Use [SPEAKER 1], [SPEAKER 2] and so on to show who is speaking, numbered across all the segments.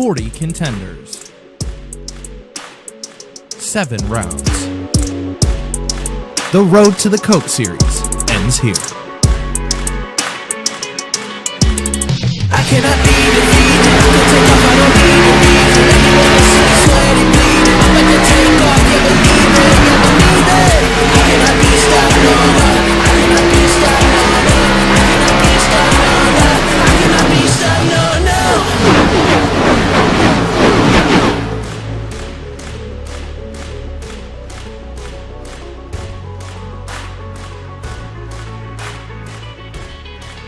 [SPEAKER 1] 40 contenders. 7 rounds. The road to the Coke Series ends here.
[SPEAKER 2] I cannot be defeated. Don't take off, I don't need a reason. Anyone to see sweaty bleeding. I'm about to take off, yeah, believe it, yeah, believe it. I cannot be stopped, no, no. I cannot be stopped, no, no. I cannot be stopped, no, no. I cannot be stopped, no, no.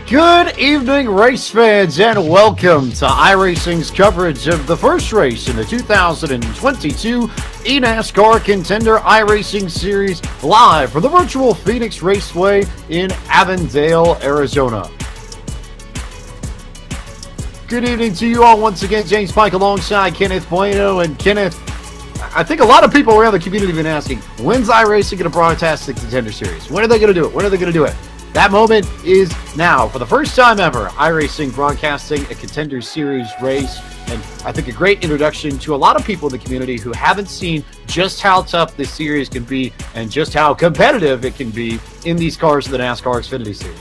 [SPEAKER 3] Good evening, race fans, and welcome to iRacing's coverage of the first race in the 2022 eNASCAR Contender iRacing Series, live from the virtual Phoenix Raceway in Avondale, Arizona. Good evening to you all once again. James Pike alongside Kenneth Bueno. And Kenneth, I think a lot of people around the community have been asking, when's iRacing going to broadcast the Contender Series? When are they going to do it? When are they going to do it? That moment is now. For the first time ever, iRacing broadcasting a Contender Series race, and I think a great introduction to a lot of people in the community who haven't seen just how tough this series can be and just how competitive it can be in these cars of the NASCAR Xfinity Series.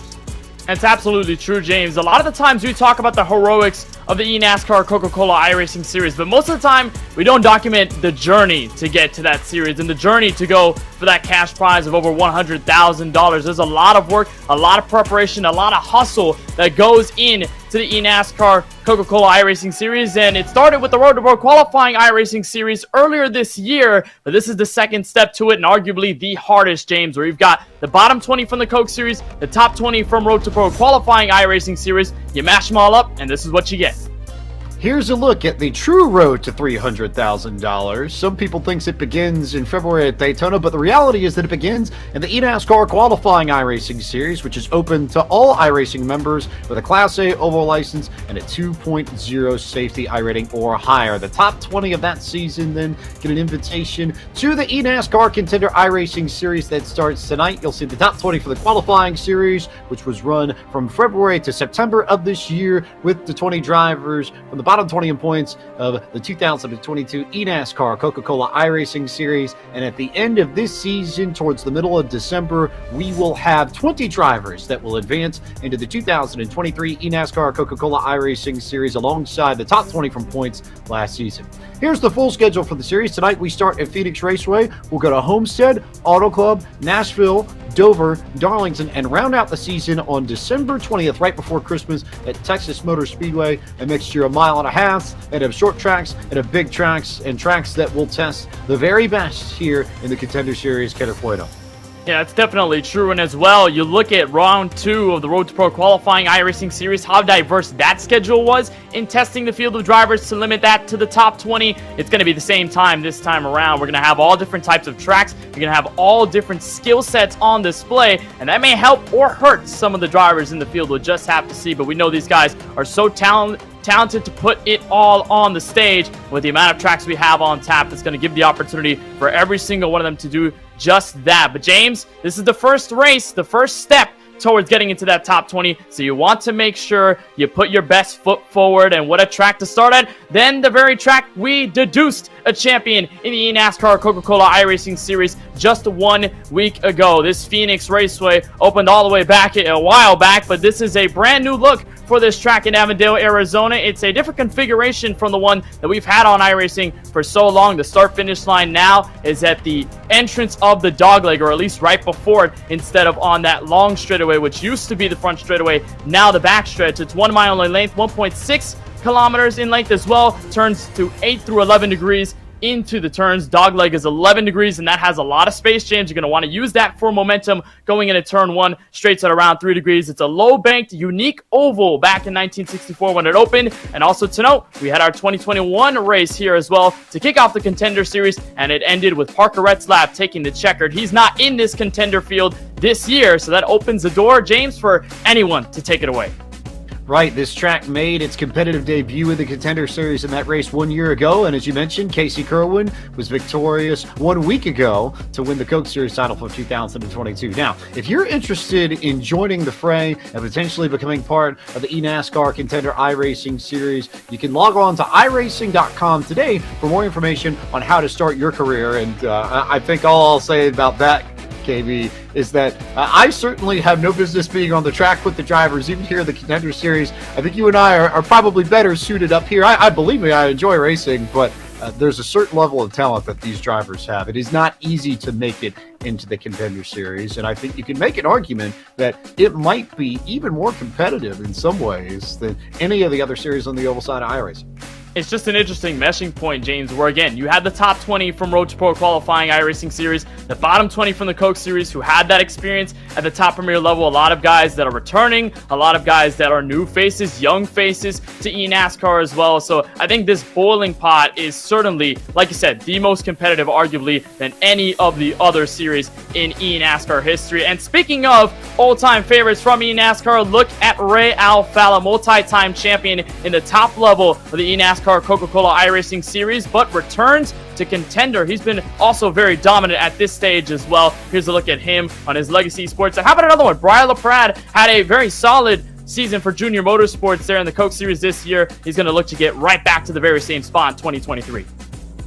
[SPEAKER 4] That's absolutely true, James. A lot of the times we talk about the heroics of the eNASCAR Coca-Cola iRacing Series, but most of the time we don't document the journey to get to that series and the journey to go for that cash prize of over $100,000. There's a lot of work, a lot of preparation, a lot of hustle that goes in to the eNASCAR Coca-Cola iRacing Series, and it started with the Road to Pro qualifying iRacing Series earlier this year, but this is the second step to it and arguably the hardest, James, where you've got the bottom 20 from the Coke Series, the top 20 from Road to Pro qualifying iRacing Series. You mash them all up, and this is what you get.
[SPEAKER 3] Here's a look at the true road to $300,000. Some people think it begins in February at Daytona, but the reality is that it begins in the eNASCAR qualifying iRacing Series, which is open to all iRacing members with a Class A oval license and a 2.0 safety iRating or higher. The top 20 of that season then get an invitation to the eNASCAR Contender iRacing Series that starts tonight. You'll see the top 20 for the qualifying series, which was run from February to September of this year, with the 20 drivers from the bottom 20 in points of the 2022 eNASCAR Coca-Cola iRacing Series. And at the end of this season, towards the middle of December, we will have 20 drivers that will advance into the 2023 eNASCAR Coca-Cola iRacing Series alongside the top 20 from points last season. Here's the full schedule for the series. Tonight we start at Phoenix Raceway. We'll go to Homestead, Auto Club, Nashville, Dover, Darlington, and round out the season on December 20th, right before Christmas, at Texas Motor Speedway, a mixture of mile and a half and of short tracks and of big tracks and tracks that will test the very best here in the Contender Series. Kenneth Bueno.
[SPEAKER 4] Yeah, that's definitely true. And as well, you look at round 2 of the Road to Pro qualifying iRacing Series, how diverse that schedule was in testing the field of drivers to limit that to the top 20. It's going to be the same time this time around. We're going to have all different types of tracks. You're going to have all different skill sets on display, and that may help or hurt some of the drivers in the field. We'll just have to see, but we know these guys are so talented to put it all on the stage. With the amount of tracks we have on tap, it's going to give the opportunity for every single one of them to do just that. But James, this is the first race, the first step towards getting into that top 20, so you want to make sure you put your best foot forward. And what a track to start at, then the very track we deduced a champion in the eNASCAR Coca-Cola iRacing Series just 1 week ago. This Phoenix Raceway opened all the way back a while back, but this is a brand new look for this track in Avondale, Arizona. It's a different configuration from the one that we've had on iRacing for so long. The start-finish line now is at the entrance of the dogleg, or at least right before it, instead of on that long straightaway, which used to be the front straightaway, now the back stretch. It's 1 mile in length, 1.6 kilometers in length as well. Turns to 8 through 11 degrees into the turns. Dogleg is 11 degrees, and that has a lot of space, James. You're going to want to use that for momentum going into turn 1. Straights at around 3 degrees. It's a low-banked, unique oval back in 1964 when it opened. And also to note, we had our 2021 race here as well to kick off the Contender Series, and it ended with Parker Retzlaff taking the checkered. He's not in this contender field this year, so that opens the door, James, for anyone to take it away.
[SPEAKER 3] Right, this track made its competitive debut in the Contender Series in that race 1 year ago, and as you mentioned, Casey Kerwin was victorious 1 week ago to win the Coke Series title for 2022. Now, if you're interested in joining the fray and potentially becoming part of the eNASCAR Contender iRacing Series, you can log on to iRacing.com today for more information on how to start your career, and I think all I'll say about that, KB, is that I certainly have no business being on the track with the drivers, even here in the Contender Series. I think you and I are probably better suited up here. I believe me, I enjoy racing, but there's a certain level of talent that these drivers have. It is not easy to make it into the Contender Series, and I think you can make an argument that it might be even more competitive in some ways than any of the other series on the oval side of iRacing.
[SPEAKER 4] It's just an interesting meshing point, James, where again, you had the top 20 from Road to Pro qualifying iRacing series, the bottom 20 from the Coke series who had that experience at the top premier level. A lot of guys that are returning, a lot of guys that are new faces, young faces to eNASCAR as well. So I think this boiling pot is certainly, like you said, the most competitive arguably than any of the other series in eNASCAR history. And speaking of all-time favorites from eNASCAR, look at Ray Alfalla, multi-time champion in the top level of the eNASCAR Coca-Cola iRacing series, but returns to Contender. He's been also very dominant at this stage as well. Here's a look at him on his Legacy Sports. How about another one? Brian LaPrade had a very solid season for Junior Motorsports there in the Coke Series this year. He's going to look to get right back to the very same spot in 2023.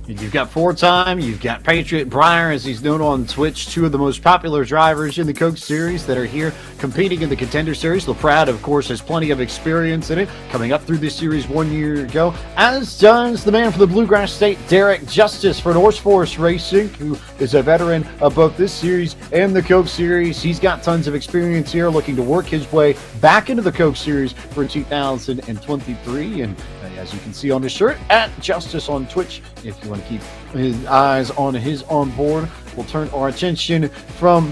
[SPEAKER 3] You've got four-time, you've got Patriot Breyer, as he's known on Twitch, two of the most popular drivers in the Coke Series that are here competing in the Contender Series. LaPrade, of course, has plenty of experience in it, coming up through this series 1 year ago, as does the man from the Bluegrass State, Derek Justice for North Force Racing, who is a veteran of both this series and the Coke Series. He's got tons of experience here, looking to work his way back into the Coke Series for 2023, and as you can see on his shirt, at Justice on Twitch, if you want to keep his eyes on his onboard. We'll turn our attention from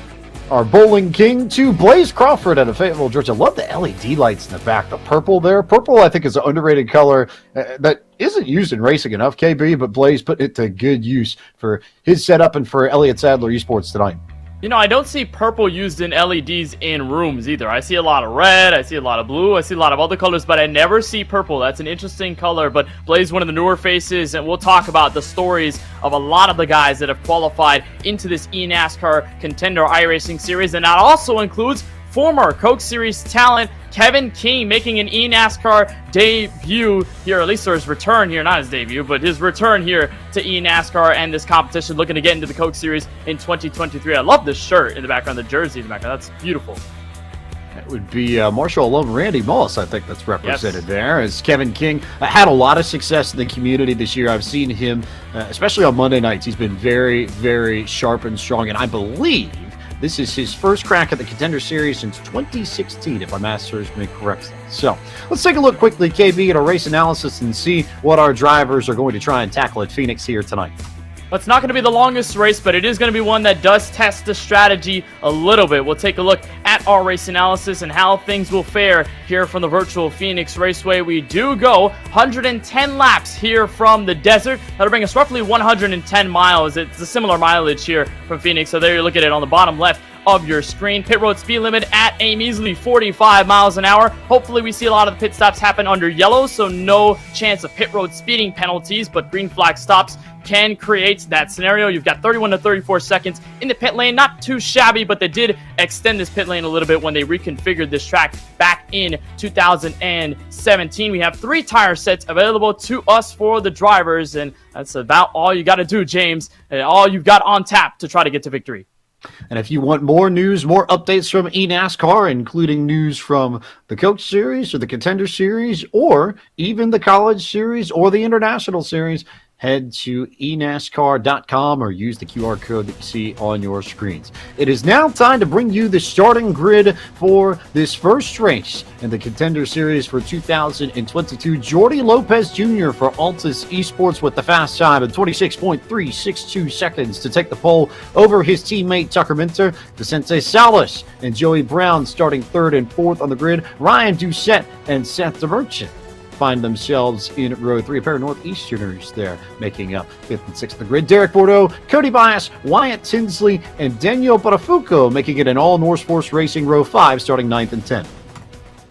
[SPEAKER 3] our bowling king to Blaze Crawford out of Fayetteville, Georgia. Love the LED lights in the back. The purple there. Purple, I think, is an underrated color that isn't used in racing enough, KB, but Blaze put it to good use for his setup and for Elliott Sadler Esports tonight.
[SPEAKER 4] You know, I don't see purple used in LEDs in rooms either. I see a lot of red, I see a lot of blue, I see a lot of other colors, but I never see purple. That's an interesting color, but Blaze, one of the newer faces, and we'll talk about the stories of a lot of the guys that have qualified into this eNASCAR Contender iRacing series, and that also includes former Coke Series talent Kevin King making an eNASCAR debut here, at least or his return here, not his debut, but his return here to eNASCAR and this competition, looking to get into the Coke Series in 2023. I love this shirt in the background, the jersey in the background. That's beautiful.
[SPEAKER 3] That would be Marshall alum Randy Moss, I think that's represented there, as Kevin King had a lot of success in the community this year. I've seen him, especially on Monday nights. He's been very, very sharp and strong, and I believe this is his first crack at the Contender Series since 2016, if my math serves me correctly. So let's take a look quickly, KB, at our race analysis and see what our drivers are going to try and tackle at Phoenix here tonight.
[SPEAKER 4] Well, it's not going to be the longest race, but it is going to be one that does test the strategy a little bit. We'll take a look at our race analysis and how things will fare here from the virtual Phoenix Raceway. We do go 110 laps here from the desert. That'll bring us roughly 110 miles. It's a similar mileage here from Phoenix. So there you look at it on the bottom left of your screen. Pit road speed limit at a measly 45 miles an hour. Hopefully we see a lot of the pit stops happen under yellow, so no chance of pit road speeding penalties, but green flag stops can create that scenario. You've got 31 to 34 seconds in the pit lane. Not too shabby, but they did extend this pit lane a little bit when they reconfigured this track back in 2017. We have 3 tire sets available to us for the drivers, and that's about all you got to do, James, and all you've got on tap to try to get to victory.
[SPEAKER 3] And if you want more news, more updates from eNASCAR, including news from the Coke Series or the Contender Series or even the College Series or the International Series, head to eNASCAR.com or use the QR code that you see on your screens. It is now time to bring you the starting grid for this first race in the Contender Series for 2022. Jordy Lopez Jr. for Altus Esports with the fast time of 26.362 seconds to take the pole over his teammate Tucker Minter. Vicente Salas and Joey Brown starting 3rd and 4th on the grid. Ryan Doucette and Seth DeMerchant find themselves in row 3. A pair of Northeasterners there making up 5th and 6th of the grid. Derek Bordeaux, Cody Bias, Wyatt Tinsley, and Daniel Barafuco making it an all North Force Racing row 5 starting 9th and 10th.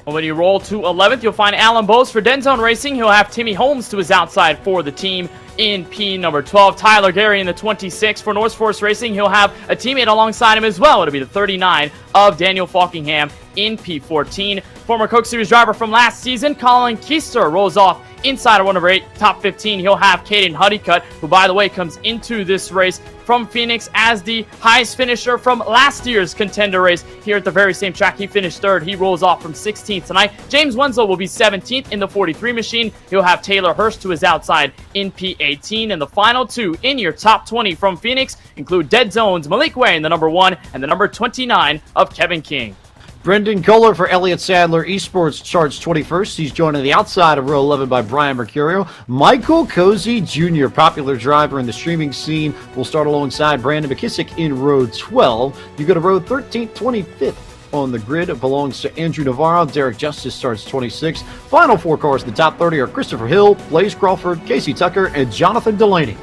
[SPEAKER 4] Well, when you roll to 11th, you'll find Alan Bose for Denzone Racing. He'll have Timmy Holmes to his outside for the team in P number 12. Tyler Gary in the 26 for North Force Racing. He'll have a teammate alongside him as well. It'll be the 39 of Daniel Falkingham in P14. Former Coke Series driver from last season, Colin Keister, rolls off inside of 1 of 8, top 15. He'll have Caden Honeycutt, who, by the way, comes into this race from Phoenix as the highest finisher from last year's Contender race here at the very same track. He finished 3rd. He rolls off from 16th tonight. James Wenzel will be 17th in the 43 machine. He'll have Taylor Hurst to his outside in P18. And the final 2 in your top 20 from Phoenix include Dead Zone's Malik Way in the number 1 and the number 29 of Kevin King.
[SPEAKER 3] Brendan Kohler for Elliott Sadler Esports charts 21st. He's joined on the outside of row 11 by Brian Mercurio. Michael Cozy Jr., popular driver in the streaming scene, will start alongside Brandon McKissick in row 12. You go to row 13, 25th on the grid. It belongs to Andrew Navarro. Derek Justice starts 26th. Final 4 cars in the top 30 are Christopher Hill, Blaze Crawford, Casey Tucker, and Jonathan Delaney.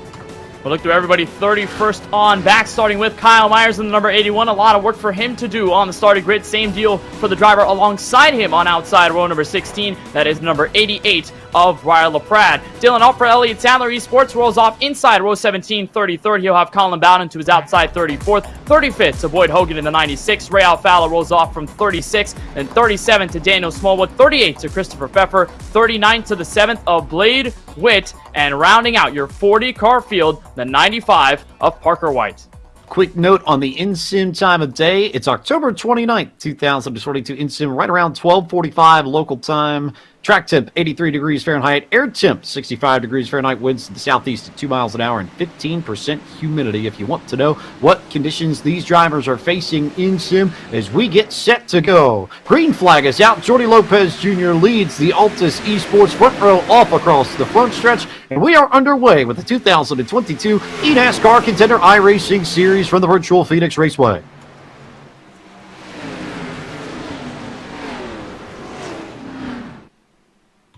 [SPEAKER 4] We'll look through everybody 31st on back, starting with Kyle Myers in the number 81. A lot of work for him to do on the starting grid. Same deal for the driver alongside him on outside row number 16. That is number 88 of Ryan LaPrade. Dylan Alt for Elliott Sadler Esports rolls off inside row 17, 33rd. He'll have Colin Bowden to his outside 34th. 35th to Boyd Hogan in the 96. Ray Alfala rolls off from 36, and 37 to Daniel Smallwood. 38 to Christopher Pfeffer. 39 to the 7th of Blade Witt. And rounding out your 40 car field, the 95 of Parker White.
[SPEAKER 3] Quick note on the InSim time of day. It's October 29th, 2022. InSim right around 12:45 local time. Track temp 83 degrees Fahrenheit. Air temp 65 degrees Fahrenheit. Winds to the southeast at 2 miles an hour and 15% humidity. If you want to know what conditions these drivers are facing in sim as we get set to go. Green flag is out. Jordy Lopez Jr. leads the Altus Esports front row off across the front stretch. And we are underway with the 2022 eNASCAR Contender iRacing Series from the virtual Phoenix Raceway.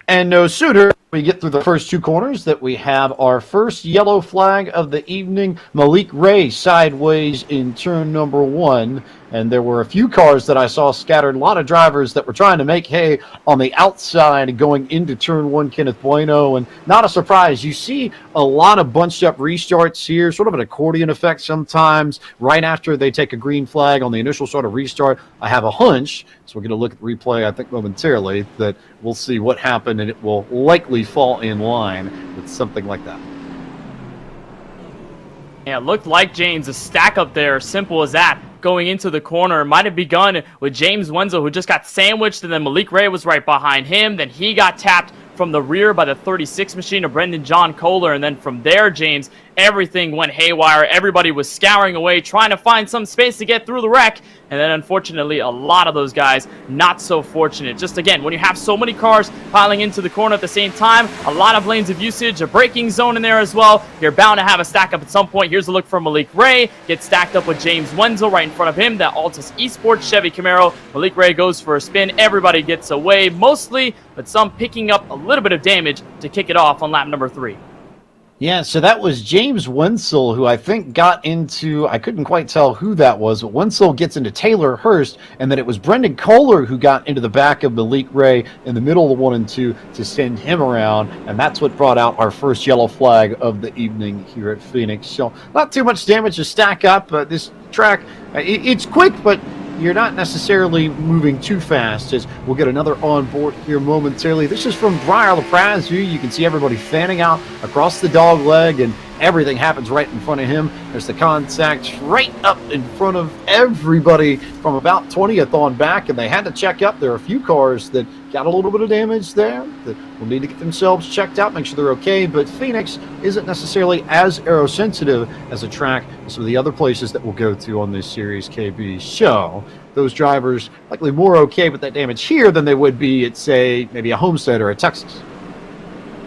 [SPEAKER 3] And no sooner we get through the first 2 corners that we have our first yellow flag of the evening. Malik Ray sideways in turn number 1. And there were a few cars that I saw scattered. A lot of drivers that were trying to make hay on the outside going into turn 1, Kenneth Bueno. And not a surprise, you see a lot of bunched up restarts here, sort of an accordion effect sometimes. Right after they take a green flag on the initial sort of restart, I have a hunch, so we're going to look at the replay, I think, momentarily, that we'll see what happened, and it will likely fall in line with something like that.
[SPEAKER 4] Yeah, it looked like, James, a stack up there, simple as that. Going into the corner, might have begun with James Wenzel, who just got sandwiched, and then Malik Ray was right behind him. Then he got tapped from the rear by the 36 machine of Brendan John Kohler, and then from there, James, everything went haywire. Everybody was scouring away, trying to find some space to get through the wreck, and then unfortunately, a lot of those guys not so fortunate. Just again, when you have so many cars piling into the corner at the same time, a lot of lanes of usage, a braking zone in there as well, you're bound to have a stack up at some point. Here's a look from Malik Ray, gets stacked up with James Wenzel right in front of him, that Altus Esports Chevy Camaro. Malik Ray goes for a spin, everybody gets away mostly, but some picking up a little bit of damage to kick it off on lap number 3.
[SPEAKER 3] Yeah, so that was James Wenzel, who I think got into, I couldn't quite tell who that was, but Wenzel gets into Taylor Hurst, and then it was Brendan Kohler who got into the back of Malik Ray in the middle of the 1 and 2 to send him around, and that's what brought out our first yellow flag of the evening here at Phoenix. So not too much damage to stack up. This track, it's quick, but you're not necessarily moving too fast, as we'll get another on board here momentarily. This is from Briar LaPraz view. You can see everybody fanning out across the dog leg, and everything happens right in front of him. There's the contact right up in front of everybody from about 20th on back, and they had to check up. There are a few cars that got a little bit of damage there that will need to get themselves checked out, make sure they're okay, but Phoenix isn't necessarily as aerosensitive as a track as some of the other places that we'll go to on this series, KB. So those drivers likely more okay with that damage here than they would be at, say, maybe a Homestead or a Texas.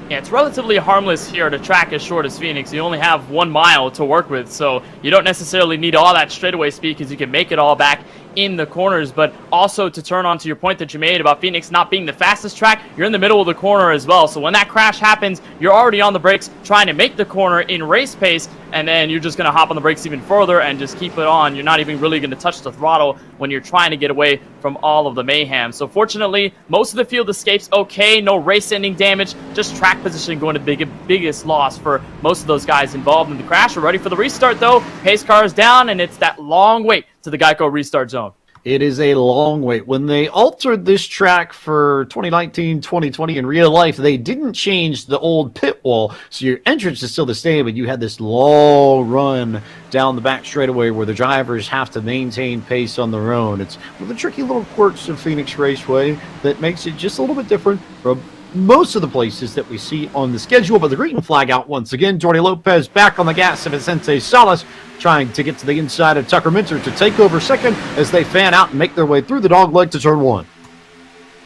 [SPEAKER 4] Yeah, it's relatively harmless here at a track as short as Phoenix. You only have 1 mile to work with, so you don't necessarily need all that straightaway speed because you can make it all back in the corners. But also, to turn on to your point that you made about Phoenix not being the fastest track, you're in the middle of the corner as well. So when that crash happens, you're already on the brakes trying to make the corner in race pace, and then you're just going to hop on the brakes even further and just keep it on. You're not even really going to touch the throttle when you're trying to get away from all of the mayhem. So fortunately, most of the field escapes okay. No race-ending damage, just track position going to be the biggest loss for most of those guys involved in the crash. We're ready for the restart, though. Pace car is down, and it's that long wait to the Geico restart zone.
[SPEAKER 3] It is a long wait. When they altered this track for 2019, 2020 in real life, they didn't change the old pit wall. So your entrance is still the same, but you had this long run down the back straightaway where the drivers have to maintain pace on their own. It's one of the tricky little quirks of Phoenix Raceway that makes it just a little bit different from most of the places that we see on the schedule. But the green flag out once again. Jordi Lopez back on the gas of Vicente Salas, trying to get to the inside of Tucker Minter to take over second as they fan out and make their way through the dogleg to turn one.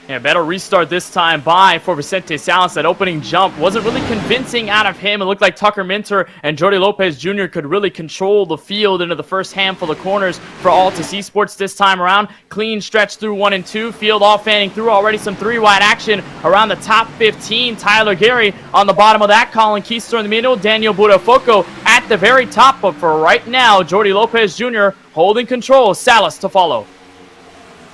[SPEAKER 4] Yeah, better restart this time for Vicente Salas. That opening jump wasn't really convincing out of him. It looked like Tucker Minter and Jordi Lopez Jr. could really control the field into the first handful of corners for Altus Esports this time around. Clean stretch through 1 and 2. Field all fanning through already. Some 3-wide action around the top 15. Tyler Gary on the bottom of that. Colin Keister in the middle. Daniel Budafoco at the very top. But for right now, Jordi Lopez Jr. holding control. Salas to follow.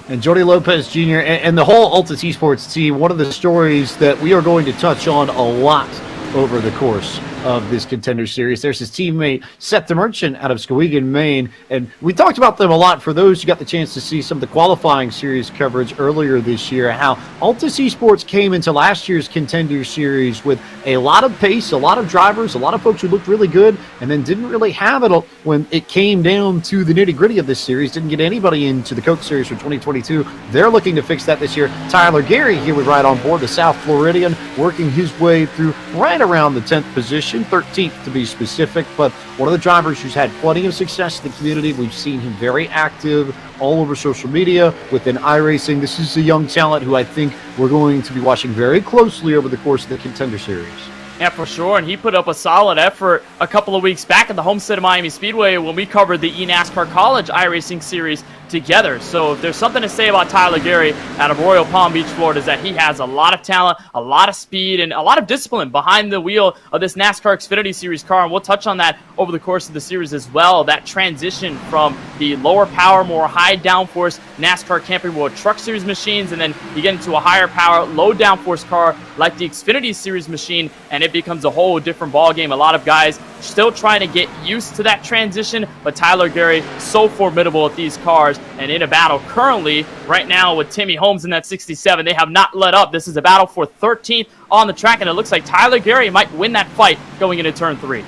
[SPEAKER 3] And Jordi Lopez Jr. and the whole Altus Esports team, one of the stories that we are going to touch on a lot over the course of this Contender Series. There's his teammate, Seth the Merchant, out of Skowhegan, Maine. And we talked about them a lot for those who got the chance to see some of the qualifying series coverage earlier this year, how Altus Esports came into last year's Contender Series with a lot of pace, a lot of drivers, a lot of folks who looked really good, and then didn't really have it when it came down to the nitty-gritty of this series. Didn't get anybody into the Coke Series for 2022. They're looking to fix that this year. Tyler Gary here with right on board, the South Floridian, working his way through right around the 10th position, 13th to be specific, but one of the drivers who's had plenty of success in the community. We've seen him very active all over social media within iRacing. This is a young talent who I think we're going to be watching very closely over the course of the Contender Series.
[SPEAKER 4] Yeah, for sure, and he put up a solid effort a couple of weeks back at the homestead of Miami Speedway when we covered the eNASCAR College iRacing Series together. So if there's something to say about Tyler Gary out of Royal Palm Beach, Florida, is that he has a lot of talent, a lot of speed, and a lot of discipline behind the wheel of this NASCAR Xfinity Series car, and we'll touch on that over the course of the series as well. That transition from the lower power, more high downforce NASCAR Camping World Truck Series machines, and then you get into a higher power, low downforce car like the Xfinity Series machine, and it becomes a whole different ballgame. A lot of guys still trying to get used to that transition, but Tyler Gary, so formidable at these cars, and in a battle currently, right now with Timmy Holmes in that 67, they have not let up. This is a battle for 13th on the track, and it looks like Tyler Gary might win that fight going into turn 3.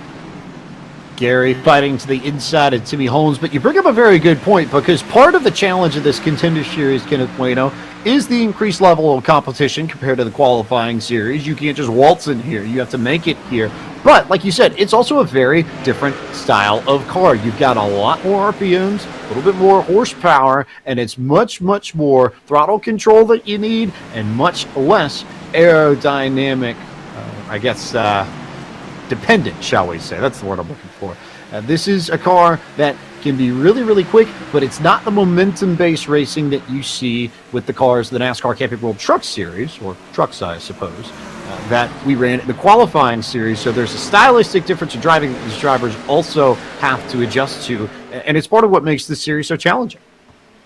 [SPEAKER 3] Gary fighting to the inside of Timmy Holmes, but you bring up a very good point, because part of the challenge of this Contender Series, Kenneth Bueno, is the increased level of competition compared to the qualifying series. You can't just waltz in here. You have to make it here. But, like you said, it's also a very different style of car. You've got a lot more RPMs, a little bit more horsepower, and it's much, much more throttle control that you need and much less aerodynamic, dependent, shall we say. That's the word I'm looking for. This is a car that can be really, really quick, but it's not the momentum-based racing that you see with the cars, the NASCAR Camping World Truck Series, or Trucks, I suppose, that we ran in the qualifying series. So there's a stylistic difference in driving that these drivers also have to adjust to, and it's part of what makes this series so challenging.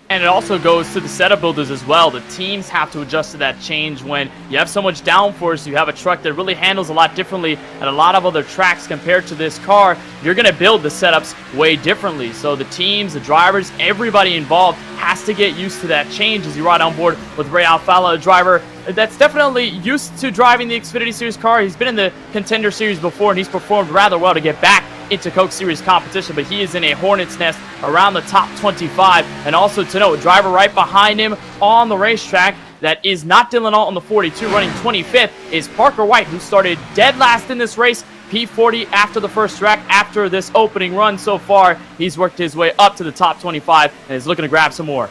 [SPEAKER 4] And it also goes to the setup builders as well. The teams have to adjust to that change when you have so much downforce. You have a truck that really handles a lot differently at a lot of other tracks compared to this car. You're going to build the setups way differently. So the teams, the drivers, everybody involved has to get used to that change as you ride on board with Ray Alfala, a driver that's definitely used to driving the Xfinity Series car. He's been in the Contender Series before, and he's performed rather well to get back into Coke Series competition, but he is in a hornet's nest around the top 25. And also to note, driver right behind him on the racetrack that is not Dylan Alt on the 42, running 25th, is Parker White, who started dead last in this race. P40 after the first track, after this opening run so far. He's worked his way up to the top 25 and is looking to grab some more.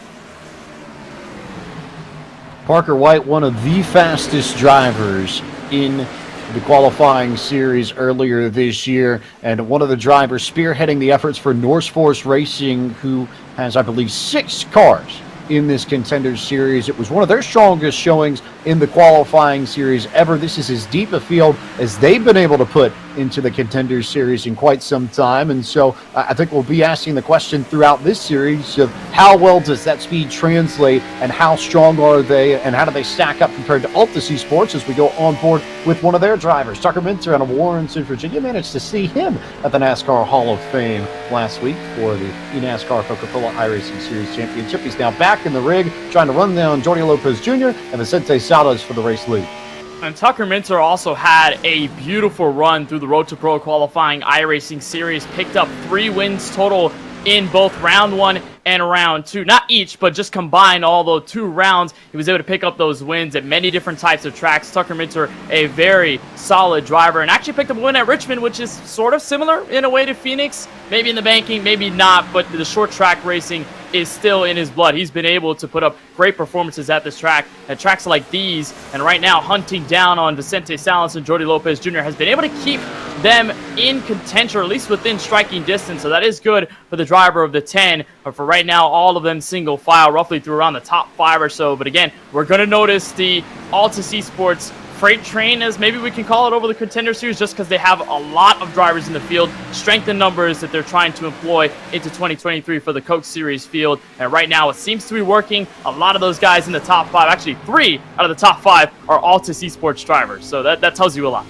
[SPEAKER 3] Parker White, one of the fastest drivers in the qualifying series earlier this year, and one of the drivers spearheading the efforts for Norse Force Racing, who has, I believe, 6 cars in this Contender Series. It was one of their strongest showings in the qualifying series ever. This is as deep a field as they've been able to put into the Contender Series in quite some time. And so I think we'll be asking the question throughout this series of how well does that speed translate and how strong are they and how do they stack up compared to Altus Esports as we go on board with one of their drivers. Tucker Minter out of Warrens in Virginia, managed to see him at the NASCAR Hall of Fame last week for the eNASCAR Coca-Cola iRacing Series Championship. He's now back in the rig trying to run down Jordi Lopez Jr. and Vicente Salas for the race lead.
[SPEAKER 4] And Tucker Minter also had a beautiful run through the Road to Pro qualifying iRacing series, picked up 3 wins total in both round 1 and round 2. Not each, but just combined all those 2 rounds. He was able to pick up those wins at many different types of tracks. Tucker Minter, a very solid driver, and actually picked up a win at Richmond, which is sort of similar in a way to Phoenix. Maybe in the banking, maybe not, but the short track racing is still in his blood. He's been able to put up great performances at this track, at tracks like these, and right now hunting down on Vicente Salas and Jordi Lopez Jr. has been able to keep them in contention, or at least within striking distance, so that is good for the driver of the 10. But for right now, all of them single file, roughly through around the top 5 or so. But again, we're going to notice the Altus Esports freight train, as maybe we can call it, over the Contender Series, just because they have a lot of drivers in the field, strength in numbers that they're trying to employ into 2023 for the Coke Series field. And right now it seems to be working. A lot of those guys in the top 5, actually 3 out of the top 5 are Altus Esports drivers, so that tells you a lot.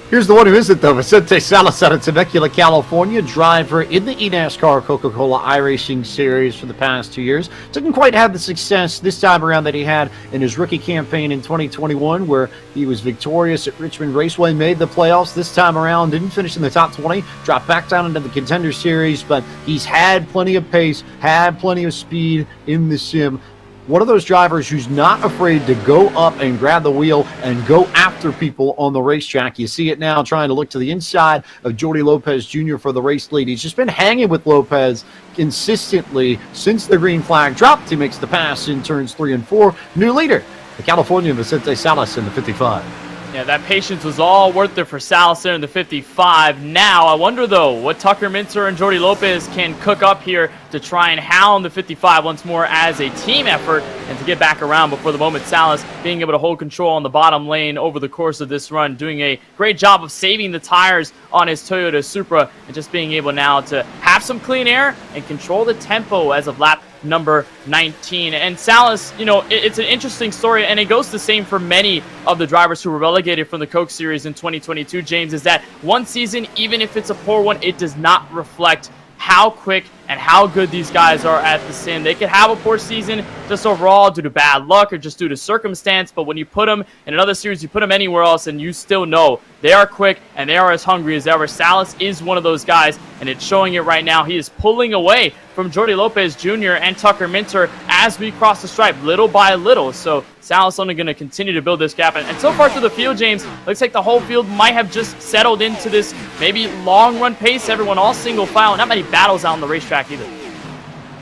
[SPEAKER 3] Here's the one who isn't, though. Vicente Salas out of Temecula, California, driver in the eNASCAR Coca-Cola iRacing Series for the past 2 years. Didn't quite have the success this time around that he had in his rookie campaign in 2021, where he was victorious at Richmond Raceway, made the playoffs. This time around, didn't finish in the top 20, dropped back down into the Contender Series, but he's had plenty of pace, had plenty of speed in the sim. One of those drivers who's not afraid to go up and grab the wheel and go after people on the racetrack. You see it now trying to look to the inside of Jordi Lopez Jr. for the race lead. He's just been hanging with Lopez consistently since the green flag dropped. He makes the pass in turns 3 and 4. New leader, the Californian Vicente Salas in the 55.
[SPEAKER 4] Yeah, that patience was all worth it for Salas there in the 55. Now, I wonder, though, what Tucker Minter and Jordi Lopez can cook up here to try and hound the 55 once more as a team effort and to get back around. But for the moment, Salas being able to hold control on the bottom lane over the course of this run, doing a great job of saving the tires on his Toyota Supra and just being able now to have some clean air and control the tempo as of lap number 19. And Salas, you know, it's an interesting story, and it goes the same for many of the drivers who were relegated from the Coke Series in 2022, James, is that one season, even if it's a poor one, it does not reflect how quick and how good these guys are at the sim. They could have a poor season just overall due to bad luck or just due to circumstance, but when you put them in another series, you put them anywhere else, and you still know they are quick and they are as hungry as ever. Salas is one of those guys, and it's showing it right now. He is pulling away from Jordi Lopez Jr. and Tucker Minter as we cross the stripe little by little. So Salas only going to continue to build this gap. And so far through the field, James, looks like the whole field might have just settled into this maybe long run pace. Everyone all single file. Not many battles out on the racetrack either.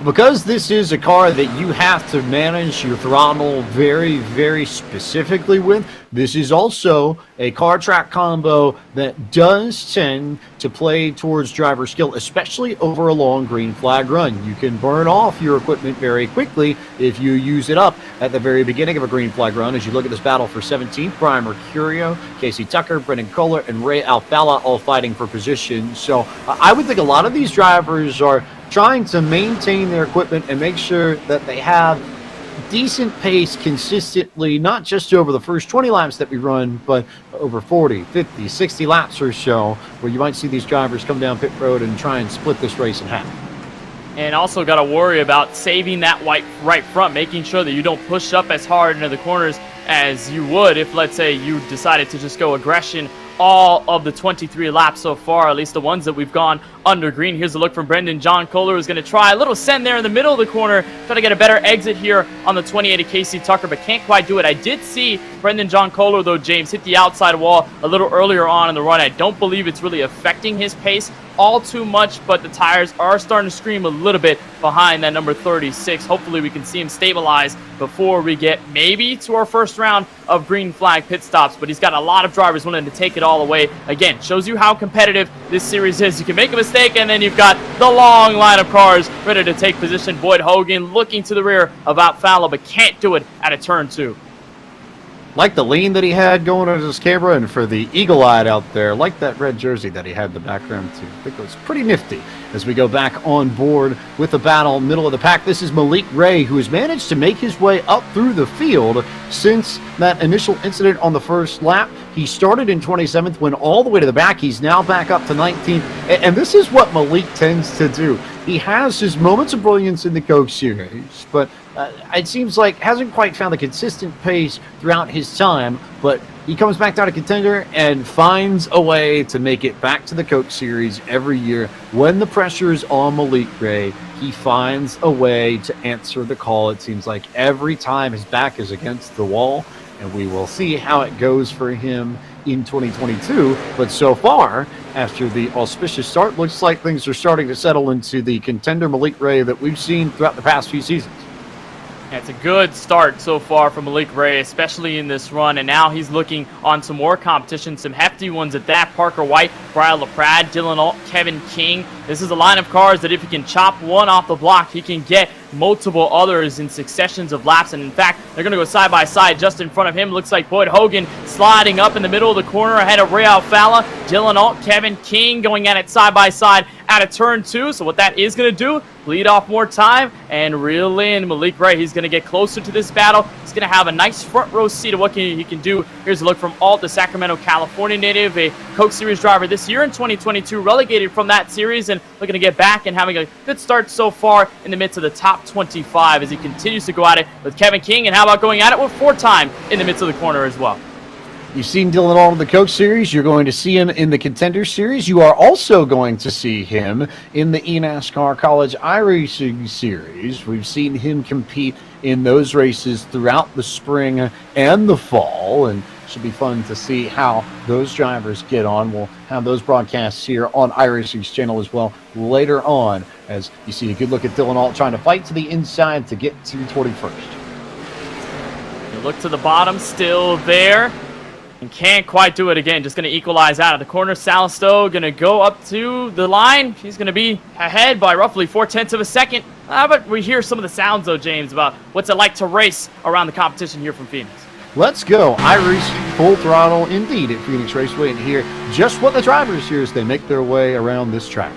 [SPEAKER 3] Because this is a car that you have to manage your throttle very, very specifically with, this is also a car track combo that does tend to play towards driver skill, especially over a long green flag run. You can burn off your equipment very quickly if you use it up at the very beginning of a green flag run. As you look at this battle for 17th, Brian Mercurio, Casey Tucker, Brendan Kohler, and Ray Alfala all fighting for position. So I would think a lot of these drivers are trying to maintain their equipment and make sure that they have decent pace consistently, not just over the first 20 laps that we run, but over 40, 50, 60 laps or so, where you might see these drivers come down pit road and try and split this race in half.
[SPEAKER 4] And also got to worry about saving that right front, making sure that you don't push up as hard into the corners as you would if, let's say, you decided to just go aggression all of the 23 laps so far, at least the ones that we've gone under green. Here's a look from Brendan John Kohler, who's going to try a little send there in the middle of the corner, try to get a better exit here on the 28 of Casey Tucker, but can't quite do it. I did see Brendan John Kohler, though, James, hit the outside wall a little earlier on in the run. I don't believe it's really affecting his pace all too much, but the tires are starting to scream a little bit behind that number 36. Hopefully we can see him stabilize before we get maybe to our first round of green flag pit stops, but he's got a lot of drivers wanting to take it all away. Again, shows you how competitive this series is. You can make a mistake, and then you've got the long line of cars ready to take position. Boyd Hogan looking to the rear of Alfala, but can't do it at a turn 2.
[SPEAKER 3] Like the lean that he had going on his camera, and for the eagle-eyed out there, like that red jersey that he had in the background too. I think it was pretty nifty as we go back on board with the battle middle of the pack. This is Malik Ray, who has managed to make his way up through the field since that initial incident on the first lap. He started in 27th, went all the way to the back. He's now back up to 19th, and this is what Malik tends to do. He has his moments of brilliance in the Coke Series, but it seems like hasn't quite found the consistent pace throughout his time, but he comes back down to Contender and finds a way to make it back to the Coke Series every year. When the pressure is on Malik Ray, he finds a way to answer the call. It seems like every time his back is against the wall, and we will see how it goes for him in 2022. But so far, after the auspicious start, looks like things are starting to settle into the Contender Malik Ray that we've seen throughout the past few seasons.
[SPEAKER 4] Yeah, it's a good start so far for Malik Ray, especially in this run, and now he's looking on some more competition, some hefty ones at that. Parker White, Brian LaPrade, Dylan Alt, Kevin King. This is a line of cars that if he can chop one off the block, he can get multiple others in successions of laps, and in fact, they're going to go side by side just in front of him. Looks like Boyd Hogan sliding up in the middle of the corner ahead of Ray Alfala. Dylan Alt, Kevin King going at it side by side out of turn 2, so what that is going to do, bleed off more time and reel in Malik Ray. He's going to get closer to this battle. He's going to have a nice front row seat of what he can do. Here's a look from Alt, the Sacramento, California native, a Coke Series driver this year in 2022, relegated from that series and looking to get back and having a good start so far in the midst of the top 25 as he continues to go at it with Kevin King. And how about going at it with 4-time in the midst of the corner as well?
[SPEAKER 3] You've seen Dylan Alt in the Coke Series. You're going to see him in the Contender Series. You are also going to see him in the eNASCAR College iRacing Series. We've seen him compete in those races throughout the spring and the fall, and it should be fun to see how those drivers get on. We'll have those broadcasts here on iRacing's channel as well later on, as you see a good look at Dylan Alt trying to fight to the inside to get to 21st.
[SPEAKER 4] You look to the bottom, still there. And can't quite do it again. Just going to equalize out of the corner. Salisto going to go up to the line. He's going to be ahead by roughly 0.4 of a second. But we hear some of the sounds, though, James, about what's it like to race around the competition here from Phoenix.
[SPEAKER 3] Let's go. iRacing full throttle indeed at Phoenix Raceway, and hear just what the drivers hear as they make their way around this track.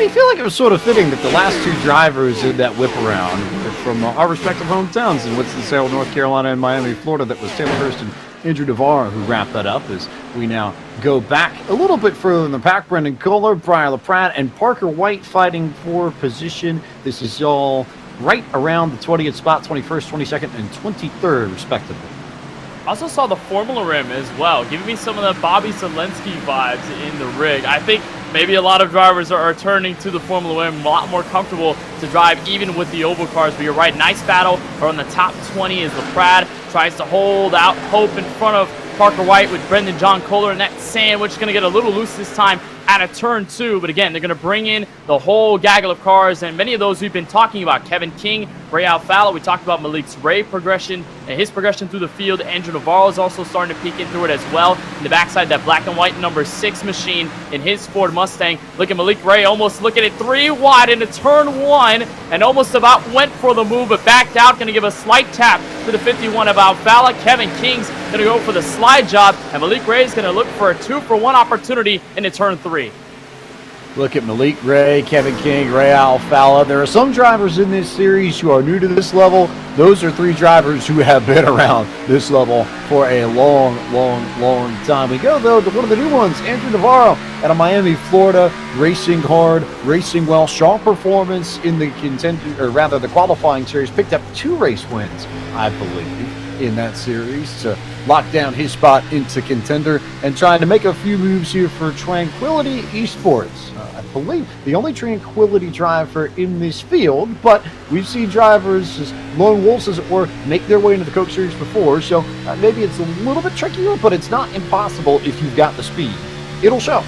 [SPEAKER 3] made me feel like it was sort of fitting that the last two drivers in that whip around from our respective hometowns in Winston-Salem, North Carolina, and Miami, Florida, that was Taylor Hurst and Andrew Navarro who wrapped that up, as we now go back a little bit further in the pack. Brendan Kohler, Brian LaPratt, and Parker White fighting for position. This is all right around the 20th spot, 21st, 22nd, and 23rd, respectively.
[SPEAKER 4] Also saw the Formula Rim as well, giving me some of the Bobby Zelensky vibes in the rig. I think maybe a lot of drivers are turning to the Formula Rim, a lot more comfortable to drive even with the oval cars. But you're right, nice battle around the top 20 as LaPratt tries to hold out hope in front of Parker White with Brendan John Kohler, and that sandwich going to get a little loose this time out of turn 2. But again, they're going to bring in the whole gaggle of cars, and many of those we've been talking about. Kevin King, Ray Alfaro, we talked about Malik's Ray progression and his progression through the field. Andrew Navarro is also starting to peek in through it as well. In the backside, that black and white number 6 machine in his Ford Mustang. Look at Malik Ray, almost looking at 3 wide into turn 1, and almost about went for the move, but backed out. Going to give a slight tap to the 51 of Alfaro. Kevin King's going to go for the slide job, and Malik Ray is going to look for a 2-for-1 opportunity into turn 3.
[SPEAKER 3] Look at Malik Ray, Kevin King, Ray Alfaro. There are some drivers in this series who are new to this level. Those are 3 drivers who have been around this level for a long time. We go, though, to one of the new ones, Andrew Navarro out of Miami, Florida, racing hard, racing well, strong performance in the contender, or rather the qualifying series. Picked up 2 race wins, I believe, in that series to lock down his spot into contender, and trying to make a few moves here for Tranquility Esports. I believe the only Tranquility driver in this field, but we've seen drivers as lone wolves, as it were, make their way into the Coke Series before, so maybe it's a little bit trickier, but it's not impossible if you've got the speed. It'll show.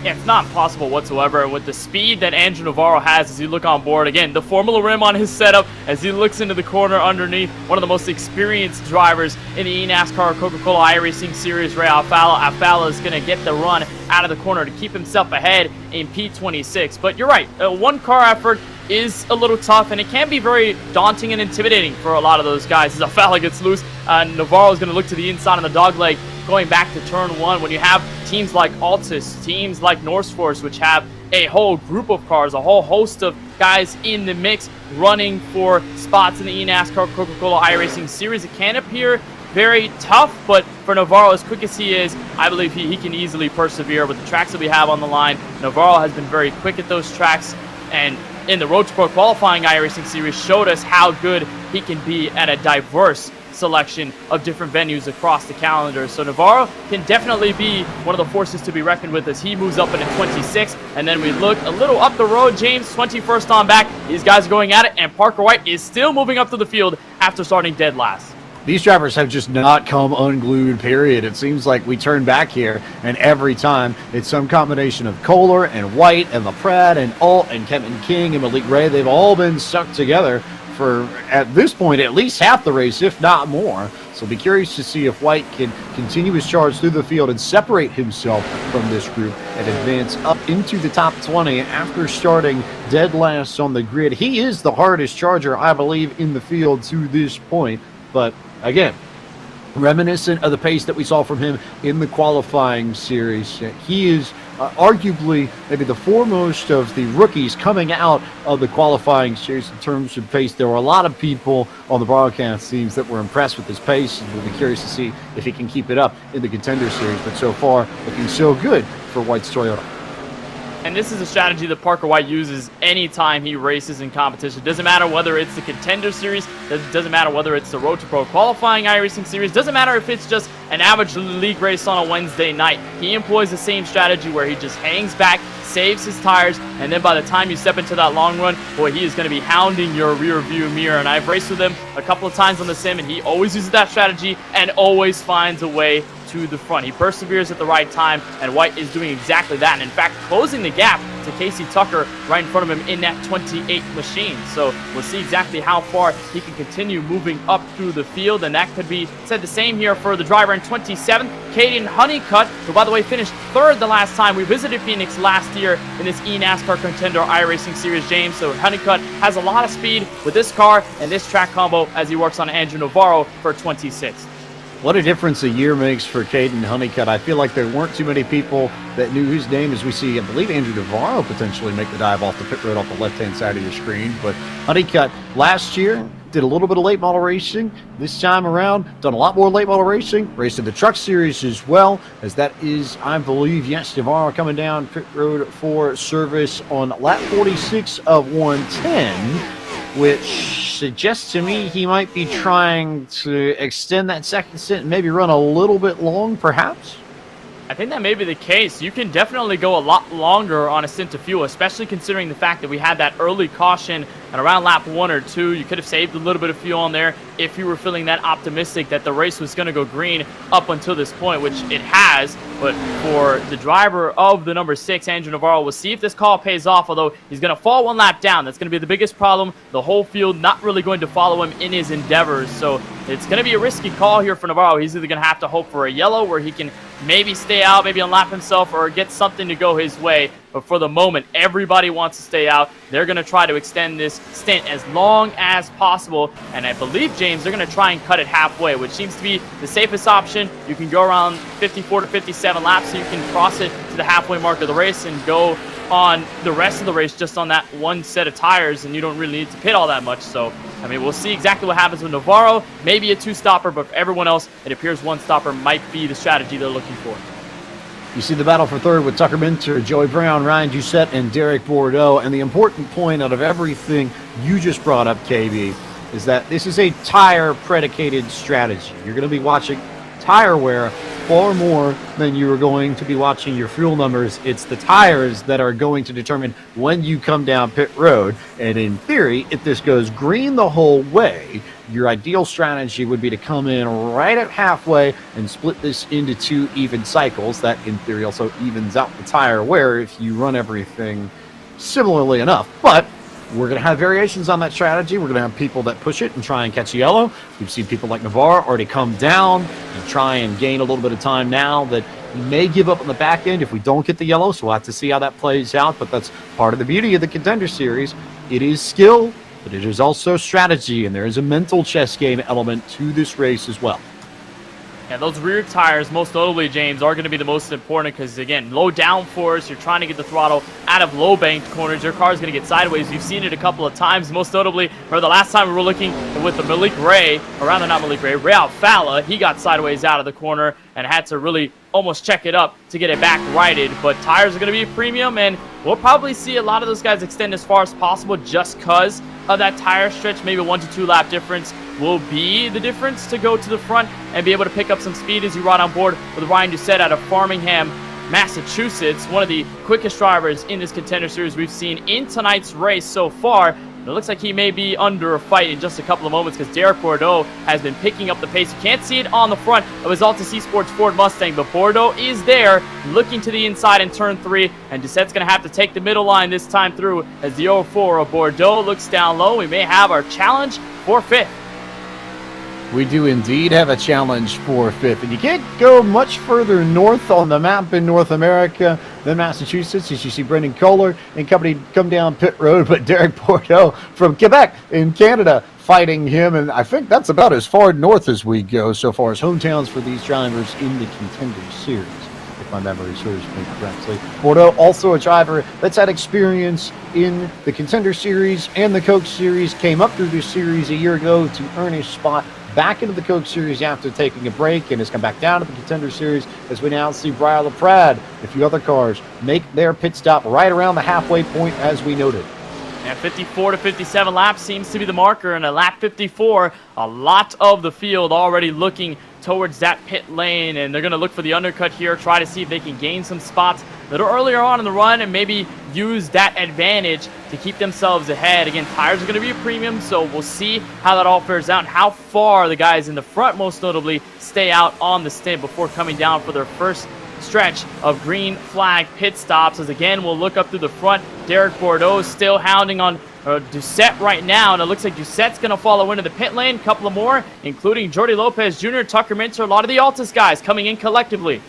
[SPEAKER 4] Yeah, it's not possible whatsoever with the speed that Andrew Navarro has as you look on board. Again, the Formula Rim on his setup as he looks into the corner underneath. One of the most experienced drivers in the eNASCAR Coca-Cola iRacing Series, Ray Alfaro. Alfaro is going to get the run out of the corner to keep himself ahead in P26. But you're right, a one-car effort is a little tough, and it can be very daunting and intimidating for a lot of those guys. As Alfaro gets loose, Navarro is going to look to the inside on the dogleg going back to turn 1. When you have teams like Altus, teams like Norse Force, which have a whole group of cars, a whole host of guys in the mix running for spots in the eNASCAR Coca-Cola iRacing Series, it can appear very tough, but for Navarro, as quick as he is, I believe he can easily persevere with the tracks that we have on the line. Navarro has been very quick at those tracks, and in the Road to Pro qualifying iRacing Series showed us how good he can be at a diverse selection of different venues across the calendar. So Navarro can definitely be one of the forces to be reckoned with as he moves up into 26. And then we look a little up the road, James, 21st on back. These guys are going at it, and Parker White is still moving up to the field after starting dead last.
[SPEAKER 3] These drivers have just not come unglued, period. It seems like we turn back here, and every time it's some combination of Kohler and White and LaPratt and Alt and Kevin King and Malik Ray. They've all been stuck together for, at this point, at least half the race, if not more. So be curious to see if White can continue his charge through the field and separate himself from this group and advance up into the top 20 after starting dead last on the grid. He is the hardest charger, I believe, in the field to this point. But again, reminiscent of the pace that we saw from him in the qualifying series. He is arguably maybe the foremost of the rookies coming out of the qualifying series in terms of pace. There were a lot of people on the broadcast teams that were impressed with his pace, and we'll be curious to see if he can keep it up in the Contender Series. But so far, looking so good for White's Toyota.
[SPEAKER 4] And this is a strategy that Parker White uses anytime he races in competition. Doesn't matter whether it's the Contender Series, doesn't matter whether it's the Road to Pro qualifying iRacing Series, doesn't matter if it's just an average league race on a Wednesday night. He employs the same strategy where he just hangs back, saves his tires, and then by the time you step into that long run, boy, he is going to be hounding your rear view mirror. And I've raced with him a couple of times on the sim, and he always uses that strategy and always finds a way to the front. He perseveres at the right time, and White is doing exactly that, and in fact closing the gap to Casey Tucker right in front of him in that 28 machine. So we'll see exactly how far he can continue moving up through the field, and that could be said the same here for the driver in 27th, Caden Honeycutt, who by the way finished 3rd the last time we visited Phoenix last year in this eNASCAR Contender iRacing Series, James. So Honeycutt has a lot of speed with this car and this track combo as he works on Andrew Navarro for 26th.
[SPEAKER 3] What a difference a year makes for Caden Honeycutt. I feel like there weren't too many people that knew his name as we see, I believe, Andrew Navarro potentially make the dive off the pit road off the left-hand side of your screen. But Honeycutt last year did a little bit of late model racing. This time around, done a lot more late model racing. Raced in the truck series as well, as that is, I believe, yes, Navarro coming down pit road for service on lap 46 of 110, which suggests to me he might be trying to extend that second stint and maybe run a little bit long, perhaps?
[SPEAKER 4] I think that may be the case. You can definitely go a lot longer on a stint of fuel, especially considering the fact that we had that early caution and around lap 1 or 2. You could have saved a little bit of fuel on there if you were feeling that optimistic that the race was going to go green up until this point, which it has. But for the driver of the number 6, Andrew Navarro, we'll see if this call pays off, although he's going to fall 1 lap down. That's going to be the biggest problem. The whole field not really going to follow him in his endeavors. So it's going to be a risky call here for Navarro. He's either going to have to hope for a yellow where he can maybe stay out, maybe unlap himself, or get something to go his way. But for the moment, everybody wants to stay out. They're going to try to extend this stint as long as possible. And I believe, James, they're going to try and cut it halfway, which seems to be the safest option. You can go around 54 to 57 laps, so you can cross it to the halfway mark of the race and go on the rest of the race just on that one set of tires, and you don't really need to pit all that much. So, I mean, we'll see exactly what happens with Navarro. Maybe a 2-stopper, but for everyone else, it appears 1-stopper might be the strategy they're looking for.
[SPEAKER 3] You see the battle for third with Tucker Minter, Joey Brown, Ryan Doucette, and Derek Bordeaux. And the important point out of everything you just brought up, KB, is that this is a tire-predicated strategy. You're going to be watching tire wear far more than you are going to be watching your fuel numbers. It's the tires that are going to determine when you come down pit road. And in theory, if this goes green the whole way, your ideal strategy would be to come in right at halfway and split this into 2 even cycles. That, in theory, also evens out the tire wear if you run everything similarly enough. But we're going to have variations on that strategy. We're going to have people that push it and try and catch a yellow. We've seen people like Navarro already come down and try and gain a little bit of time now that he may give up on the back end if we don't get the yellow. So we'll have to see how that plays out. But that's part of the beauty of the Contender Series. It is skill, but it is also strategy, and there is a mental chess game element to this race as well.
[SPEAKER 4] Yeah, those rear tires, most notably, James, are going to be the most important because, again, low downforce, you're trying to get the throttle out of low banked corners. Your car is going to get sideways. You've seen it a couple of times, most notably, for the last time we were looking with the Malik Ray, or rather not Malik Ray, Ray Alfala. He got sideways out of the corner and had to really almost check it up to get it back righted. But tires are going to be a premium, and we'll probably see a lot of those guys extend as far as possible just because of that tire stretch. Maybe 1 to 2 lap difference will be the difference to go to the front and be able to pick up some speed as you ride on board with Ryan Doucette out of Framingham, Massachusetts, one of the quickest drivers in this Contender Series we've seen in tonight's race so far. It looks like he may be under a fight in just a couple of moments because Derek Bordeaux has been picking up the pace. You can't see it on the front of his Alta C Sports Ford Mustang, but Bordeaux is there looking to the inside in turn 3, and Doucette's going to have to take the middle line this time through as the 04 of Bordeaux looks down low. We may have our challenge for 5th.
[SPEAKER 3] We do indeed have a challenge for 5th, and you can't go much further north on the map in North America than Massachusetts as you see Brendan Kohler and company come down pit road, but Derek Bordeaux from Quebec in Canada fighting him, and I think that's about as far north as we go so far as hometowns for these drivers in the Contender Series, if my memory serves me correctly. Bordeaux, also a driver that's had experience in the Contender Series and the Coke Series, came up through this series a year ago to earn his spot back into the Coke Series after taking a break, and has come back down to the Contender Series as we now see Briar LaPrade and a few other cars make their pit stop right around the halfway point as we noted.
[SPEAKER 4] And 54 to 57 laps seems to be the marker, and at lap 54, a lot of the field already looking towards that pit lane, and they're going to look for the undercut here, try to see if they can gain some spots a little earlier on in the run and maybe use that advantage to keep themselves ahead. Again, tires are going to be a premium, so we'll see how that all fares out and how far the guys in the front, most notably, stay out on the stint before coming down for their first stretch of green flag pit stops. As again, we'll look up through the front. Derek Bordeaux still hounding on Doucette right now, and it looks like Doucette's going to follow into the pit lane. A couple of more, including Jordy Lopez Jr., Tucker Minter, a lot of the Altus guys coming in collectively.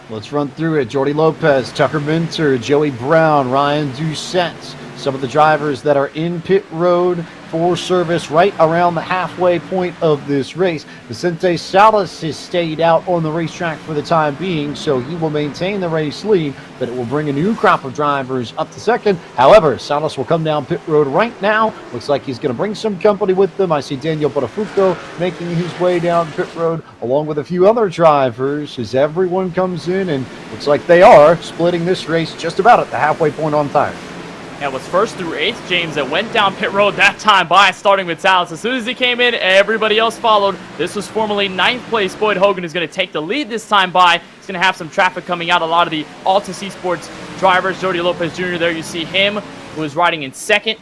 [SPEAKER 3] Let's run through it. Jordy Lopez, Tucker Minter, Joey Brown, Ryan Doucette, some of the drivers that are in pit road for service right around the halfway point of this race. Vicente Salas has stayed out on the racetrack for the time being, so he will maintain the race lead, but it will bring a new crop of drivers up to second. However, Salas will come down pit road right now. Looks like he's going to bring some company with them. I see Daniel Botafuco making his way down pit road along with a few other drivers as everyone comes in, and looks like they are splitting this race just about at the halfway point on tire.
[SPEAKER 4] Yeah, it was first through eighth, James, that went down pit road that time by, starting with Salas. As soon as he came in, everybody else followed. This was formerly ninth place. Boyd Hogan is going to take the lead this time by. He's going to have some traffic coming out. A lot of the Altus Esports drivers. Jody Lopez Jr. there, you see him, who is riding in second.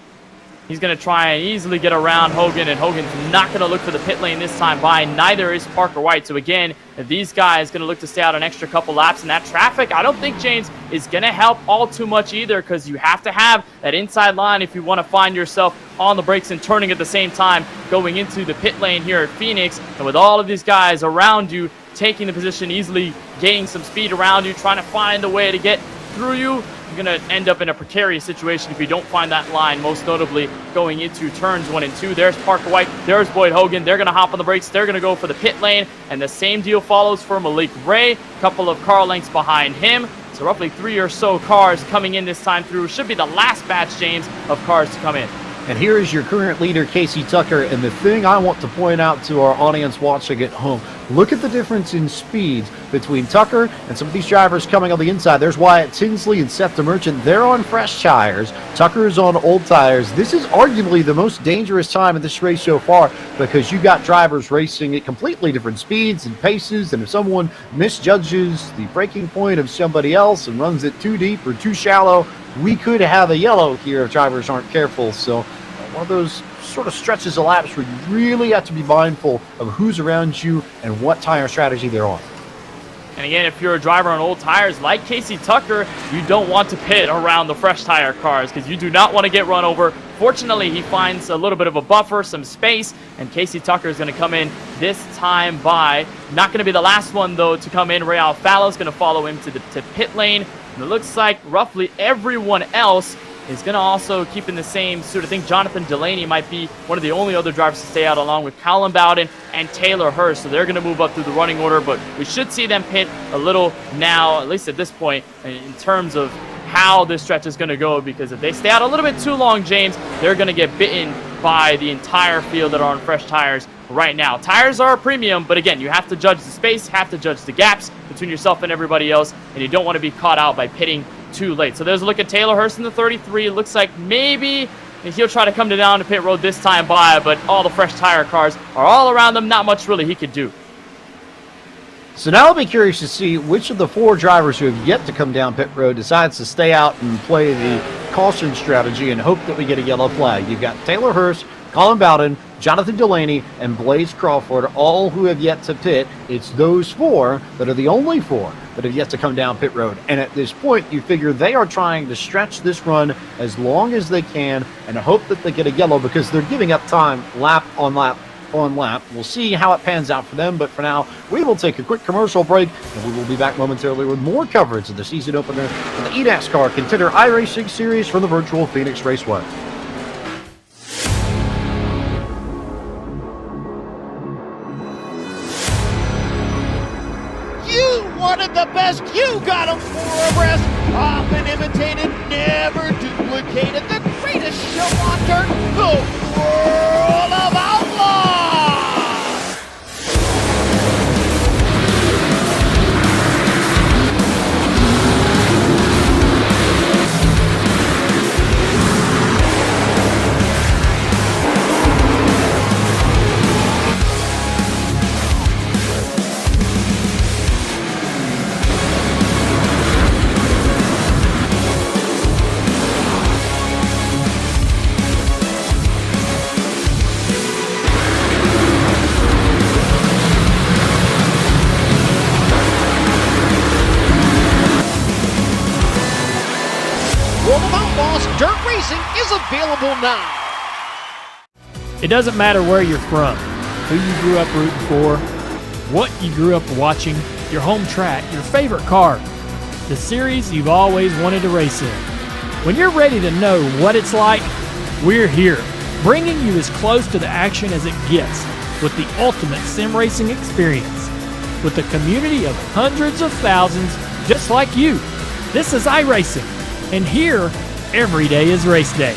[SPEAKER 4] He's going to try and easily get around Hogan, and Hogan's not going to look for the pit lane this time by. Neither is Parker White. So again, these guys going to look to stay out an extra couple laps. And that traffic, I don't think, James, is going to help all too much either, because you have to have that inside line if you want to find yourself on the brakes and turning at the same time going into the pit lane here at Phoenix. And with all of these guys around you taking the position, easily gaining some speed around you, trying to find a way to get through you, you're going to end up in a precarious situation if you don't find that line, most notably going into turns 1 and 2. There's Parker White. There's Boyd Hogan. They're going to hop on the brakes. They're going to go for the pit lane. And the same deal follows for Malik Ray. A couple of car lengths behind him. So roughly 3 or so cars coming in this time through. Should be the last batch, James, of cars to come in.
[SPEAKER 3] And here is your current leader, Casey Tucker. And the thing I want to point out to our audience watching at home, look at the difference in speeds between Tucker and some of these drivers coming on the inside. There's Wyatt Tinsley and Seth DeMerchant. They're on fresh tires. Tucker is on old tires. This is arguably the most dangerous time in this race so far, because you got drivers racing at completely different speeds and paces. And if someone misjudges the braking point of somebody else and runs it too deep or too shallow, we could have a yellow here if drivers aren't careful. So one of those sort of stretches of laps where you really have to be mindful of who's around you and what tire strategy they're on.
[SPEAKER 4] And again, if you're a driver on old tires like Casey Tucker, you don't want to pit around the fresh tire cars, because you do not want to get run over. Fortunately, he finds a little bit of a buffer, some space, and Casey Tucker is going to come in this time by. Not going to be the last one, though, to come in. Ray Alfalo is going to follow him to the pit lane. And it looks like roughly everyone else is going to also keep in the same suit. I think Jonathan Delaney might be one of the only other drivers to stay out, along with Colin Bowden and Taylor Hurst. So they're going to move up through the running order, but we should see them pit a little now, at least at this point, in terms of how this stretch is going to go, because if they stay out a little bit too long, James, they're going to get bitten by the entire field that are on fresh tires right now. Tires are a premium, but again, you have to judge the space, have to judge the gaps between yourself and everybody else, and you don't want to be caught out by pitting too late. So there's a look at Taylor Hurst in the 33. It looks like maybe he'll try to come down to pit road this time by, but all the fresh tire cars are all around them. Not much really he could do.
[SPEAKER 3] So now I'll be curious to see which of the 4 drivers who have yet to come down pit road decides to stay out and play the caution strategy and hope that we get a yellow flag. You've got Taylor Hurst, Colin Bowden, Jonathan Delaney, and Blaze Crawford, all who have yet to pit. It's those 4 that are the only 4 that have yet to come down pit road. And at this point, you figure they are trying to stretch this run as long as they can and hope that they get a yellow, because they're giving up time lap on lap on lap. We'll see how it pans out for them, but for now, we will take a quick commercial break, and we will be back momentarily with more coverage of the season opener of the eNASCAR Contender iRacing Series from the virtual Phoenix Raceway.
[SPEAKER 5] Wanted the best, you got them for a rest. Often imitated, never duplicated. The greatest show on dirt, the World of Outlaws. World of Outlaws Dirt Racing is available now.
[SPEAKER 6] It doesn't matter where you're from, who you grew up rooting for, what you grew up watching, your home track, your favorite car, the series you've always wanted to race in. When you're ready to know what it's like, we're here, bringing you as close to the action as it gets with the ultimate sim racing experience. With a community of hundreds of thousands just like you. This is iRacing, and here, every day is race day.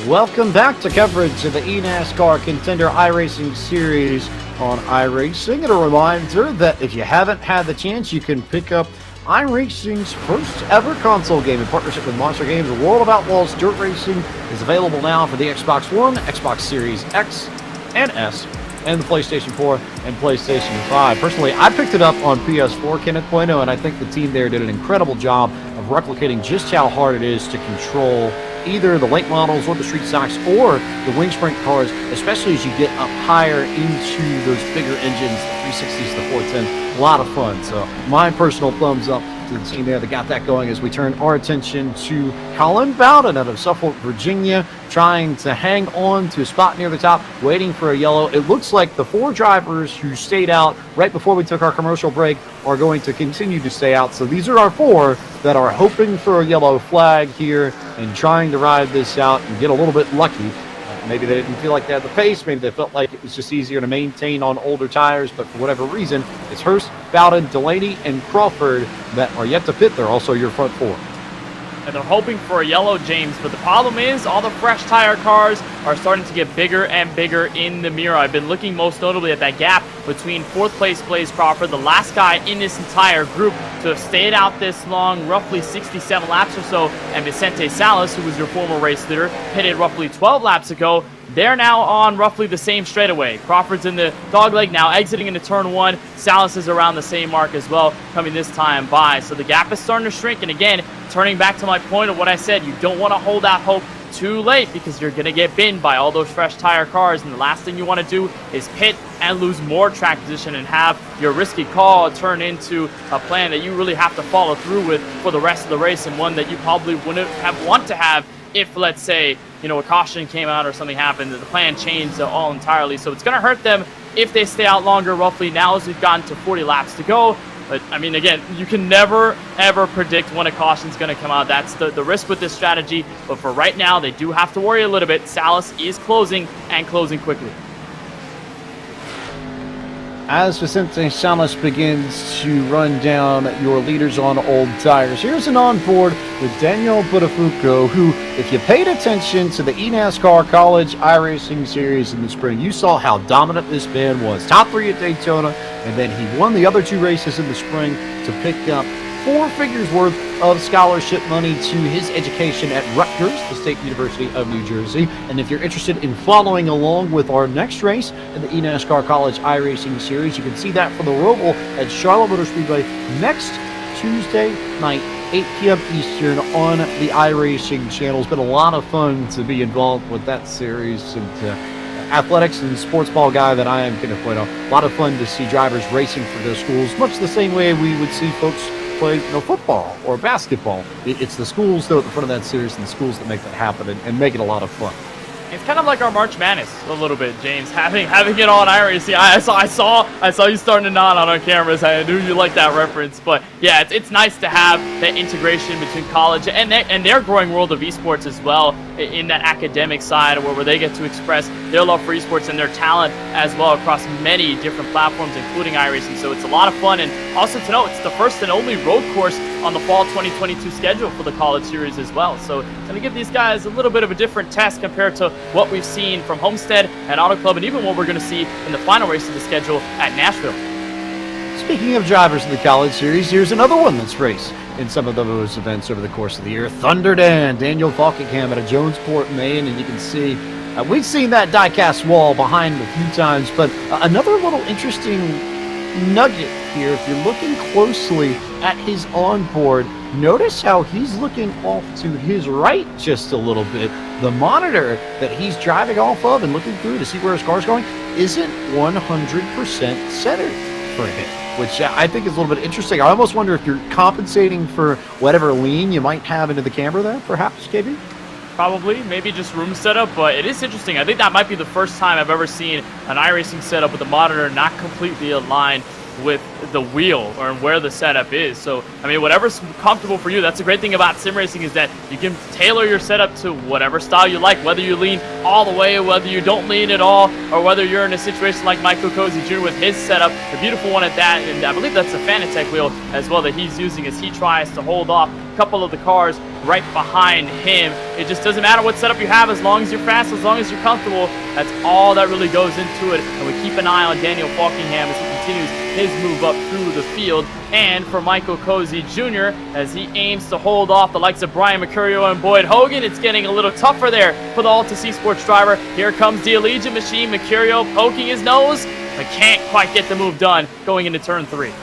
[SPEAKER 3] Welcome back to coverage of the eNASCAR Contender iRacing Series on iRacing. And a reminder that if you haven't had the chance, you can pick up iRacing's first ever console game in partnership with Monster Games. World of Outlaws Dirt Racing is available now for the Xbox One, Xbox Series X and S, and the PlayStation 4 and PlayStation 5. Personally, I picked it up on PS4, Kenneth Bueno, and I think the team there did an incredible job of replicating just how hard it is to control either the late models or the street stocks or the wing sprint cars, especially as you get up higher into those bigger engines, the 360s, the 410. A lot of fun. So my personal thumbs up to the team there that got that going as we turn our attention to Colin Bowden out of Suffolk, Virginia, trying to hang on to a spot near the top, waiting for a yellow. It looks like the 4 drivers who stayed out right before we took our commercial break are going to continue to stay out. So these are our 4 that are hoping for a yellow flag here and trying to ride this out and get a little bit lucky. Maybe they didn't feel like they had the pace. Maybe they felt like it was just easier to maintain on older tires. But for whatever reason, it's Hurst, Bowden, Delaney, and Crawford that are yet to pit. They're also your front 4.
[SPEAKER 4] And they're hoping for a yellow, James, but the problem is all the fresh tire cars are starting to get bigger and bigger in the mirror. I've been looking most notably at that gap between 4th place Blaze Crawford, the last guy in this entire group to have stayed out this long, roughly 67 laps or so, and Vicente Salas, who was your former race leader, pitted roughly 12 laps ago. They're now on roughly the same straightaway. Crawford's in the dogleg now, exiting into turn 1. Salas is around the same mark as well, coming this time by. So the gap is starting to shrink. And again, turning back to my point of what I said, you don't want to hold out hope too late because you're going to get binned by all those fresh tire cars. And the last thing you want to do is pit and lose more track position and have your risky call turn into a plan that you really have to follow through with for the rest of the race, and one that you probably wouldn't want to have if, let's say, a caution came out or something happened, the plan changed all entirely. So it's going to hurt them if they stay out longer, roughly now as we've gotten to 40 laps to go. But, I mean, again, you can never, ever predict when a caution's going to come out. That's the risk with this strategy. But for right now, they do have to worry a little bit. Salas is closing, and closing quickly.
[SPEAKER 3] As Vicente Salas begins to run down your leaders on old tires, here's an onboard with Daniel Buttafuoco, who, if you paid attention to the eNASCAR College iRacing Series in the spring, you saw how dominant this man was. Top 3 at Daytona, and then he won the other 2 races in the spring to pick up 4 figures worth of scholarship money to his education at Rutgers, the State University of New Jersey. And if you're interested in following along with our next race in the eNASCAR College iRacing Series, you can see that from the Roval at Charlotte Motor Speedway next Tuesday night, 8 p.m. Eastern on the iRacing channel. It's been a lot of fun to be involved with that series, and athletics and sports ball guy that I am, Kenneth Bueno. A lot of fun to see drivers racing for their schools, much the same way we would see folks play football or basketball. It's the schools, though, at the front of that series, and the schools that make that happen and make it a lot of fun.
[SPEAKER 4] It's kind of like our March Madness a little bit, James. Having it on iRacing, I saw you starting to nod on our cameras. I knew you liked that reference, but yeah, it's nice to have that integration between college and their growing world of esports as well, in that academic side where they get to express their love for esports and their talent as well across many different platforms, including iRacing. So it's a lot of fun, and also to know it's the first and only road course on the fall 2022 schedule for the college series as well. So it's going to give these guys a little bit of a different test compared to what we've seen from Homestead and Auto Club, and even what we're going to see in the final race of the schedule at Nashville.
[SPEAKER 3] Speaking of drivers in the college series, here's another one that's raced in some of those events over the course of the year. Thunder Dan, Daniel Falkingham out of Jonesport, Maine, and you can see we've seen that die-cast wall behind him a few times, but another little interesting nugget here, if you're looking closely at his onboard, notice how he's looking off to his right just a little bit. The monitor that he's driving off of and looking through to see where his car's going isn't 100% centered for him, which I think is a little bit interesting. I almost wonder if you're compensating for whatever lean you might have into the camera there, perhaps, KB?
[SPEAKER 4] probably, maybe just room setup, but it is interesting. I think that might be the first time I've ever seen an iRacing setup with the monitor not completely aligned with the wheel or where the setup is. So, I mean, whatever's comfortable for you. That's the great thing about sim racing, is that you can tailor your setup to whatever style you like, whether you lean all the way, whether you don't lean at all, or whether you're in a situation like Michael Cozy Jr. with his setup, a beautiful one at that, and I believe that's a Fanatec wheel as well that he's using as he tries to hold off a couple of the cars right behind him. It just doesn't matter what setup you have, as long as you're fast, as long as you're comfortable. That's all that really goes into it, and we keep an eye on Daniel Falkingham as he continues his move up through the field, and for Michael Cozy Jr. as he aims to hold off the likes of Brian Mercurio and Boyd Hogan. It's getting a little tougher there for the Alta C Sports driver. Here comes the Allegiant machine. Mercurio poking his nose, but can't quite get the move done going into turn 3.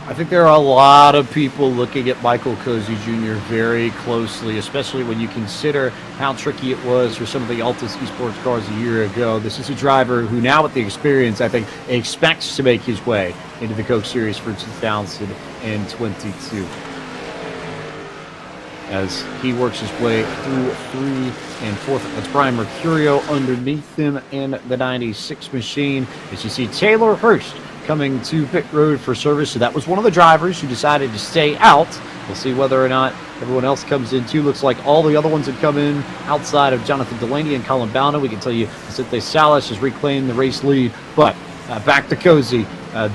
[SPEAKER 3] I think there are a lot of people looking at Michael Cozy Jr. very closely, especially when you consider how tricky it was for some of the Altus Esports cars a year ago. This is a driver who now, with the experience, I think, expects to make his way into the Coke Series for 2022. As he works his way through 3 and 4th. That's Brian Mercurio underneath him in the 96 machine. As you see, Taylor Hurst coming to pit road for service. So that was one of the drivers who decided to stay out. We'll see whether or not everyone else comes in too. Looks like all the other ones have come in outside of Jonathan Delaney and Colin Bowden. We can tell you Vicente Salas has reclaimed the race lead. But back to Cozy.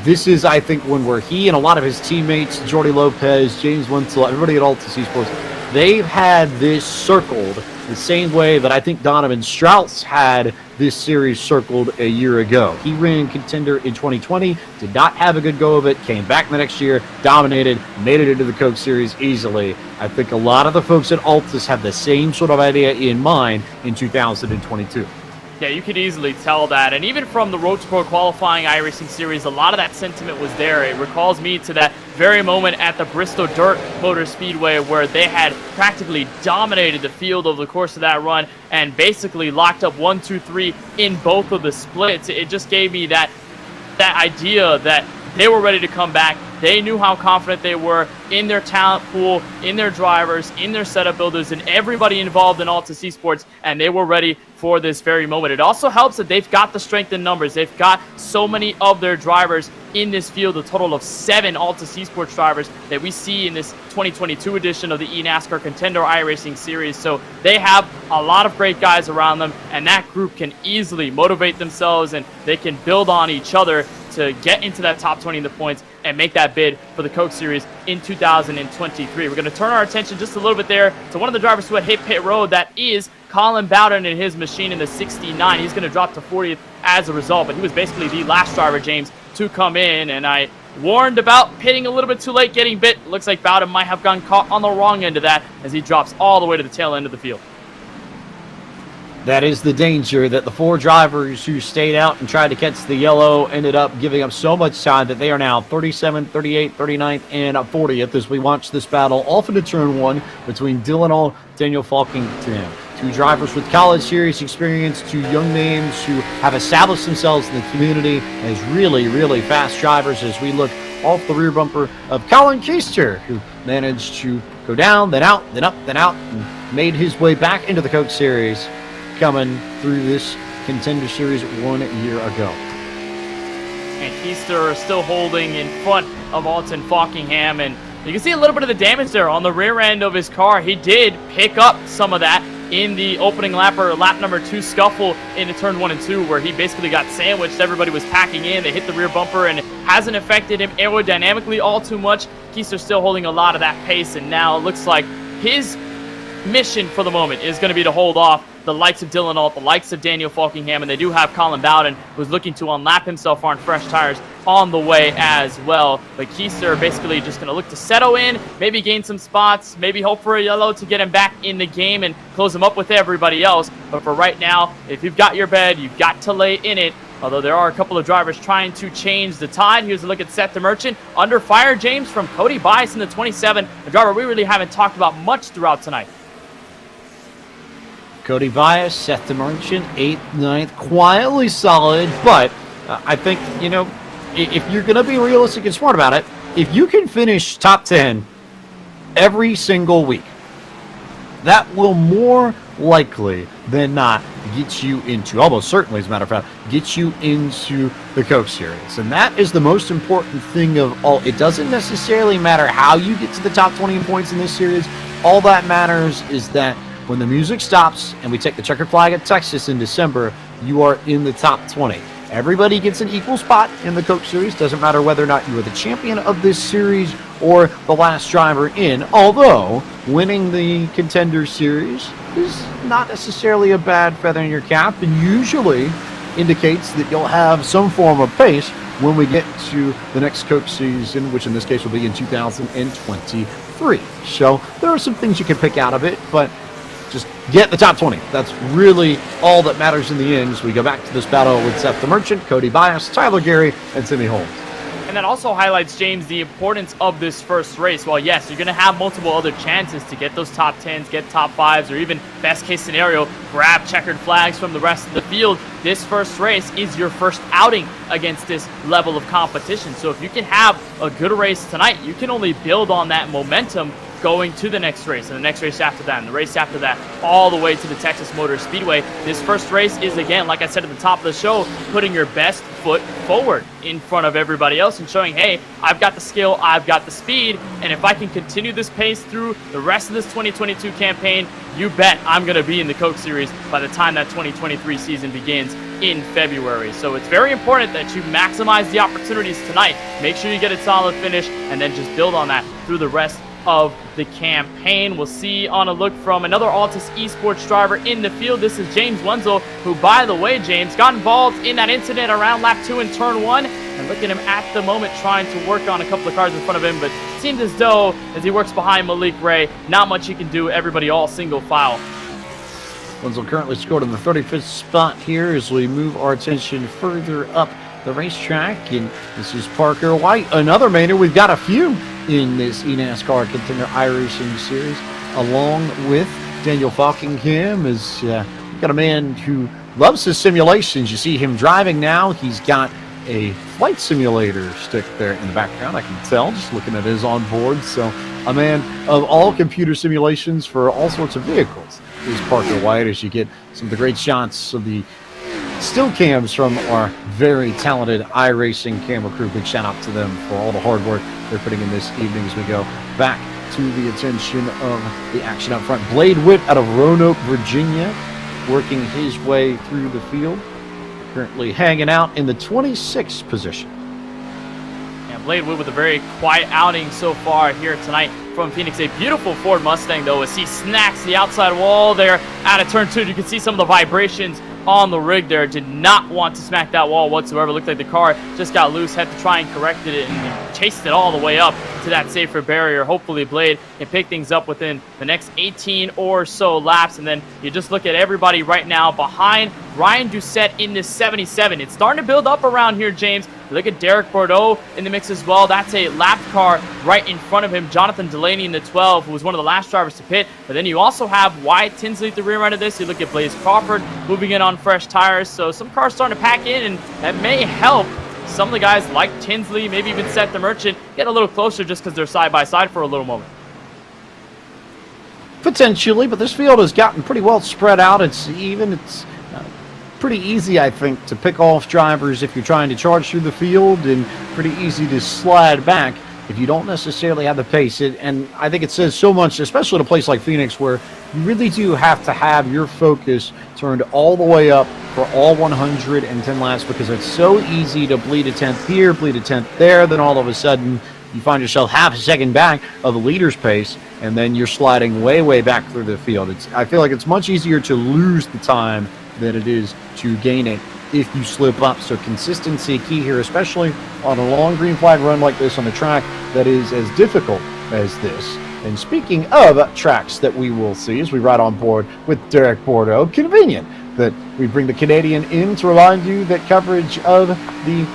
[SPEAKER 3] This is, I think, one where he and a lot of his teammates, Jordi Lopez, James Wenzel, everybody at Altus Esports, they've had this circled the same way that I think Donovan Strauss had this series circled a year ago. He ran Contender in 2020, did not have a good go of it, came back the next year, dominated, made it into the Coke Series easily. I think a lot of the folks at Altus have the same sort of idea in mind in 2022.
[SPEAKER 4] Yeah, you could easily tell that. And even from the Road to Pro qualifying iRacing series, a lot of that sentiment was there. It recalls me to that very moment at the Bristol Dirt Motor Speedway where they had practically dominated the field over the course of that run and basically locked up 1, 2, 3 in both of the splits. It just gave me that idea that they were ready to come back. They knew how confident they were in their talent pool, in their drivers, in their setup builders, and everybody involved in Altus Esports, and they were ready for this very moment. It also helps that they've got the strength in numbers. They've got so many of their drivers in this field, a total of 7 Altus Esports drivers that we see in this 2022 edition of the eNASCAR Contender iRacing Series. So they have a lot of great guys around them, and that group can easily motivate themselves, and they can build on each other to get into that top 20 in the points and make that bid for the Coke Series in 2023. We're going to turn our attention just a little bit there to one of the drivers who had hit pit road. That is Colin Bowden in his machine in the 69. He's going to drop to 40th as a result, but he was basically the last driver, James, to come in, and I warned about pitting a little bit too late, getting bit. Looks like Bowden might have gotten caught on the wrong end of that as he drops all the way to the tail end of the field.
[SPEAKER 3] That is the danger, that the 4 drivers who stayed out and tried to catch the yellow ended up giving up so much time that they are now 37th, 38th, 39th, and 40th as we watch this battle off into turn 1 between Dylan All, Daniel Falkingham. 2 drivers with college series experience, 2 young names who have established themselves in the community as really, really fast drivers as we look off the rear bumper of Colin Keister, who managed to go down, then out, then up, then out, and made his way back into the Coke Series, coming through this Contender Series 1 year ago.
[SPEAKER 4] And Keister still holding in front of Alton Falkingham, and you can see a little bit of the damage there on the rear end of his car. He did pick up some of that in the opening lap, or lap number 2 scuffle into turn 1 and 2, where he basically got sandwiched. Everybody was packing in. They hit the rear bumper, and it hasn't affected him aerodynamically all too much. Keister still holding a lot of that pace, and now it looks like his mission for the moment is going to be to hold off the likes of Dylan Alt, the likes of Daniel Falkingham, and they do have Colin Bowden, who's looking to unlap himself on fresh tires on the way as well. But Keister basically just going to look to settle in, maybe gain some spots, maybe hope for a yellow to get him back in the game and close him up with everybody else. But for right now, if you've got your bed, you've got to lay in it. Although there are a couple of drivers trying to change the tide. Here's a look at Seth the Merchant. Under fire, James, from Cody Bias in the 27, a driver we really haven't talked about much throughout tonight.
[SPEAKER 3] Cody Bias, Seth the Merchant, 8th, 9th, quietly solid, but I think, you know, if you're going to be realistic and smart about it, if you can finish top 10 every single week, that will more likely than not get you into, almost certainly as a matter of fact, get you into the Coke Series. And that is the most important thing of all. It doesn't necessarily matter how you get to the top 20 in points in this series. All that matters is that when the music stops and we take the checkered flag at Texas in December, you are in the top 20. Everybody gets an equal spot in the Coke Series. Doesn't matter whether or not you are the champion of this series or the last driver in, although winning the Contender Series is not necessarily a bad feather in your cap and usually indicates that you'll have some form of pace when we get to the next Coke season, which in this case will be in 2023. So there are some things you can pick out of it, but just get the top 20. That's really all that matters in the end as we go back to this battle with Seth the Merchant, Cody Bias, Tyler Gary, and Timmy Holmes.
[SPEAKER 4] And that also highlights, James, the importance of this first race. Well, yes, you're going to have multiple other chances to get those top 10s, get top 5s, or even best case scenario, grab checkered flags from the rest of the field. This first race is your first outing against this level of competition. So if you can have a good race tonight, you can only build on that momentum going to the next race, and the next race after that, and the race after that, all the way to the Texas Motor Speedway. This first race is, again, like I said at the top of the show, putting your best foot forward in front of everybody else and showing, hey, I've got the skill, I've got the speed, and if I can continue this pace through the rest of this 2022 campaign, you bet I'm going to be in the Coke Series by the time that 2023 season begins in February. So it's very important that you maximize the opportunities tonight. Make sure you get a solid finish, and then just build on that through the rest of the campaign. We'll see on a look from another Altus Esports driver in the field. This is James Wenzel, who, by the way, James, got involved in that incident around lap 2 in turn 1. And look at him at the moment trying to work on a couple of cars in front of him, but it seems as though, as he works behind Malik Ray, not much he can do. Everybody all single file.
[SPEAKER 3] Wenzel currently scored in the 35th spot here as we move our attention further up the racetrack. And this is Parker White, another mainer. We've got a few in this eNASCAR Contender iRacing Series, along with Daniel Falkingham. Is got a man who loves his simulations. You see him driving now. He's got a flight simulator stick there in the background. I can tell just looking at his onboard. So a man of all computer simulations for all sorts of vehicles is Parker White, as you get some of the great shots of the still cams from our very talented iRacing camera crew. Big shout out to them for all the hard work they're putting in this evening as we go back to the attention of the action up front. Blade Witt out of Roanoke, Virginia, working his way through the field. Currently hanging out in the 26th position.
[SPEAKER 4] Yeah, Blade Witt with a very quiet outing so far here tonight from Phoenix. A beautiful Ford Mustang, though, as he snacks the outside wall there out of turn 2. You can see some of the vibrations on the rig there. Did not want to smack that wall whatsoever. Looked like the car just got loose, had to try and correct it, and chased it all the way up to that safer barrier. Hopefully Blade can pick things up within the next 18 or so laps. And then you just look at everybody right now behind Ryan Doucette in this 77. It's starting to build up around here, James. Look at Derek Bordeaux in the mix as well. That's a lap car right in front of him. Jonathan Delaney in the 12, who was one of the last drivers to pit. But then you also have Wyatt Tinsley at the rear end of this. You look at Blaze Crawford moving in on fresh tires. So some cars starting to pack in, and that may help some of the guys like Tinsley, maybe even Seth the Merchant, get a little closer just because they're side by side for a little moment.
[SPEAKER 3] Potentially, but this field has gotten pretty well spread out. It's pretty easy, I think, to pick off drivers if you're trying to charge through the field, and pretty easy to slide back if you don't necessarily have the pace. And I think it says so much, especially at a place like Phoenix, where you really do have to have your focus turned all the way up for all 110 laps, because it's so easy to bleed a 10th here, bleed a 10th there, then all of a sudden you find yourself half a second back of the leader's pace, and then you're sliding way, way back through the field. I feel like it's much easier to lose the time than it is to gain it if you slip up. So consistency key here, especially on a long green flag run like this on a track that is as difficult as this. And speaking of tracks that we will see as we ride on board with Derek Bordeaux, convenient that we bring the Canadian in to remind you that coverage of the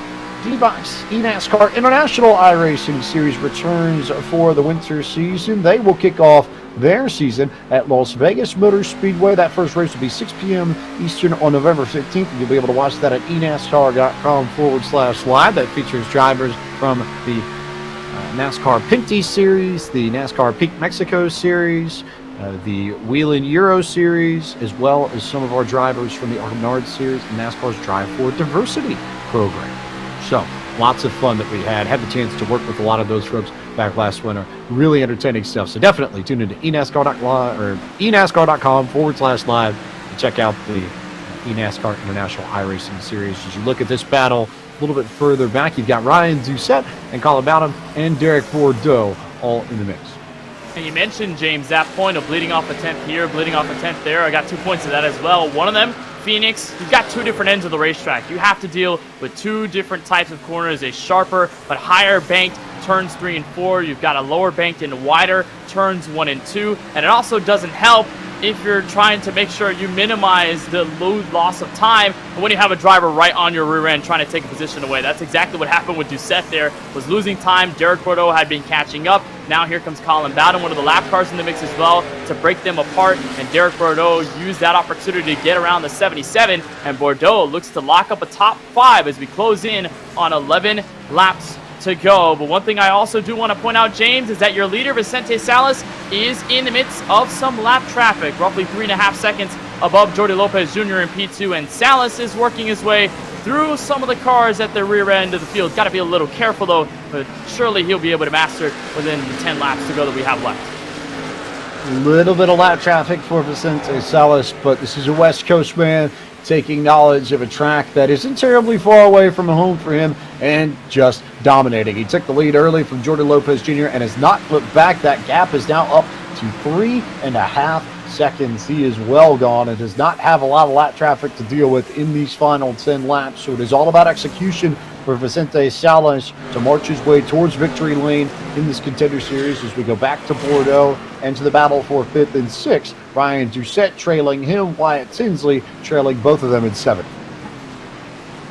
[SPEAKER 3] D-Box eNASCAR International iRacing Series returns for the winter season. They will kick off their season at Las Vegas Motor Speedway. That first race will be 6 p.m. Eastern on November 15th. You'll be able to watch that at enascar.com/live. That features drivers from the NASCAR Pinty Series, the NASCAR Peak Mexico Series, the Whelen Euro Series, as well as some of our drivers from the Arnard Series and NASCAR's Drive for Diversity program. So, lots of fun that we had. Had the chance to work with a lot of those folks back last winter. Really entertaining stuff. So definitely tune into eNASCAR.com/live to check out the eNASCAR International iRacing Series. As you look at this battle a little bit further back, you've got Ryan Doucette and Colin Bowden and Derek Bordeaux all in the mix.
[SPEAKER 4] And you mentioned, James, that point of bleeding off a 10th here, bleeding off a 10th there. I got 2 points of that as well. One of them, Phoenix, you've got two different ends of the racetrack. You have to deal with two different types of corners, a sharper but higher banked turns 3 and 4. You've got a lower banked and wider turns 1 and 2. And it also doesn't help if you're trying to make sure you minimize the loss of time when you have a driver right on your rear end trying to take a position away. That's exactly what happened with Doucette there, was losing time. Derek Bordeaux had been catching up. Now here comes Colin Bowden, one of the lap cars in the mix as well, to break them apart. And Derek Bordeaux used that opportunity to get around the 77. And Bordeaux looks to lock up a top 5 as we close in on 11 laps to go. But one thing I also do want to point out, James, is that your leader, Vicente Salas, is in the midst of some lap traffic, roughly 3.5 seconds above Jordi Lopez Jr. in P2, and Salas is working his way through some of the cars at the rear end of the field. Got to be a little careful, though, but surely he'll be able to master it within the 10 laps to go that we have left.
[SPEAKER 3] A little bit of lap traffic for Vicente Salas, but this is a West Coast man taking knowledge of a track that isn't terribly far away from home for him and just dominating. He took the lead early from Jordi Lopez Jr. and has not looked back. That gap is now up to 3.5 seconds. He is well gone and does not have a lot of lap traffic to deal with in these final 10 laps. So it is all about execution for Vicente Salas to march his way towards victory lane in this Contender Series as we go back to Bordeaux and to the battle for 5th and 6th. Ryan Doucette trailing him, Wyatt Tinsley trailing both of them in 7th.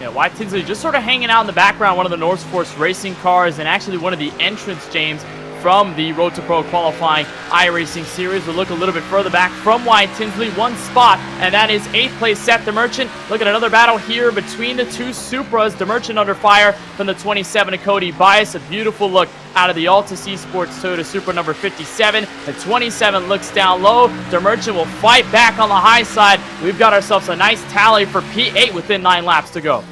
[SPEAKER 4] Yeah, Wyatt Tinsley just sort of hanging out in the background, one of the North Force racing cars, and actually one of the entrants, James, from the Road to Pro qualifying iRacing Series. We'll look a little bit further back from Wyatt Tinsley, one spot, and that is 8th place Seth DeMerchant. Look at another battle here between the two Supras. DeMerchant under fire from the 27 of Cody Bias. A beautiful look out of the Altus Esports Toyota Supra number 57. The 27 looks down low. DeMerchant will fight back on the high side. We've got ourselves a nice tally for P8 within 9 laps to go.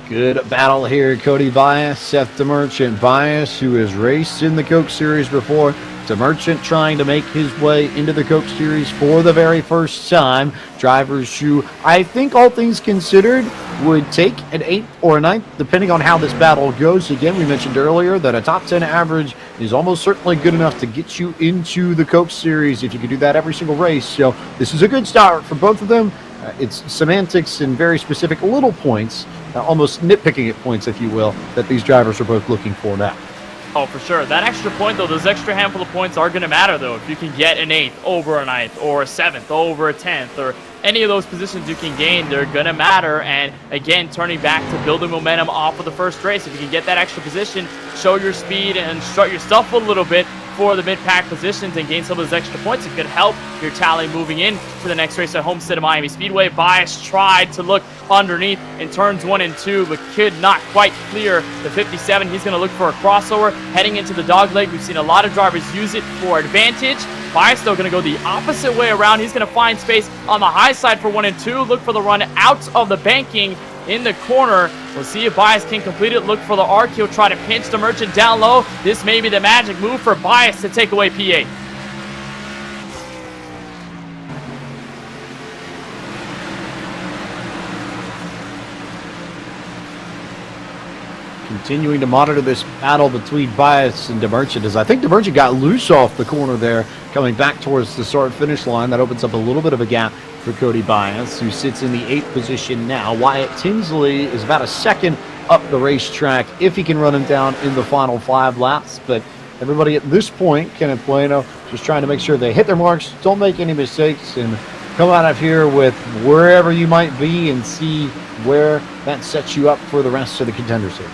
[SPEAKER 3] Good battle here. Cody Bias, Seth DeMerchant. Bias, who has raced in the Coke Series before. DeMerchant trying to make his way into the Coke Series for the very first time. Drivers who, I think all things considered, would take an 8th or a 9th, depending on how this battle goes. Again, we mentioned earlier that a top 10 average is almost certainly good enough to get you into the Coke Series if you can do that every single race. So this is a good start for both of them. It's semantics and very specific little points, almost nitpicking at points, if you will, that these drivers are both looking for now.
[SPEAKER 4] Oh, for sure. That extra point, though, those extra handful of points are going to matter, though. If you can get an 8th over a 9th, or a 7th over a 10th, or any of those positions you can gain, they're going to matter. And again, turning back to building momentum off of the first race. If you can get that extra position, show your speed and strut yourself a little bit for the mid-pack positions and gain some of those extra points, it could help your tally moving in to the next race at Homestead of Miami Speedway. Bias tried to look underneath in turns 1 and 2, but could not quite clear the 57. He's going to look for a crossover heading into the dogleg. We've seen a lot of drivers use it for advantage. Bias, though, going to go the opposite way around. He's going to find space on the high side for 1 and 2. Look for the run out of the banking in the corner. We'll see if Bias can complete it. Look for the arc. He'll try to pinch the Merchant down low. This may be the magic move for Bias to take away P8.
[SPEAKER 3] Continuing to monitor this battle between Bias and DeMerchant, as I think DeMerchant got loose off the corner there, coming back towards the start-finish line. That opens up a little bit of a gap for Cody Bias, who sits in the 8th position now. Wyatt Tinsley is about a second up the racetrack if he can run him down in the final 5 laps. But everybody at this point, Kenneth Bueno, just trying to make sure they hit their marks, don't make any mistakes, and come out of here with wherever you might be and see where that sets you up for the rest of the Contender Series.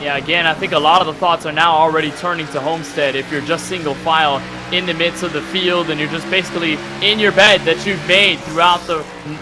[SPEAKER 4] Yeah, again, I think a lot of the thoughts are now already turning to Homestead. If you're just single file in the midst of the field and you're just basically in your bed that you've made throughout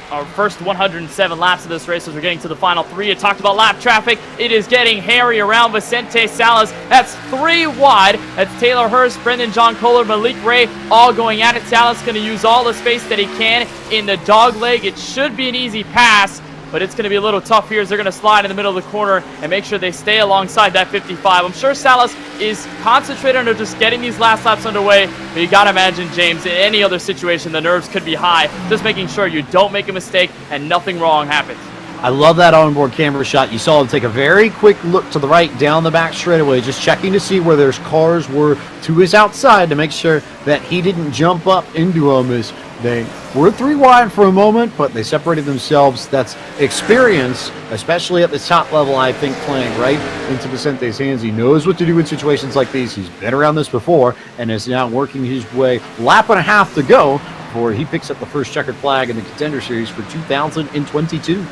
[SPEAKER 4] our first 107 laps of this race as we're getting to the final 3. It talked about lap traffic. It is getting hairy around Vicente Salas. That's 3 wide. That's Taylor Hurst, Brendan John Kohler, Malik Ray all going at it. Salas going to use all the space that he can in the dog leg. It should be an easy pass, but it's going to be a little tough here as they're going to slide in the middle of the corner and make sure they stay alongside that 55. I'm sure Salas is concentrated on just getting these last laps underway, but you got to imagine, James, in any other situation, the nerves could be high. Just making sure you don't make a mistake and nothing wrong happens.
[SPEAKER 3] I love that onboard camera shot. You saw him take a very quick look to the right down the back straightaway, just checking to see where there's cars were to his outside to make sure that he didn't jump up into them as they were 3 wide for a moment, but they separated themselves. That's experience, especially at the top level, I think, playing right into Vicente's hands. He knows what to do in situations like these. He's been around this before and is now working his way. Lap and a half to go before he picks up the first checkered flag in the Contender Series for 2022.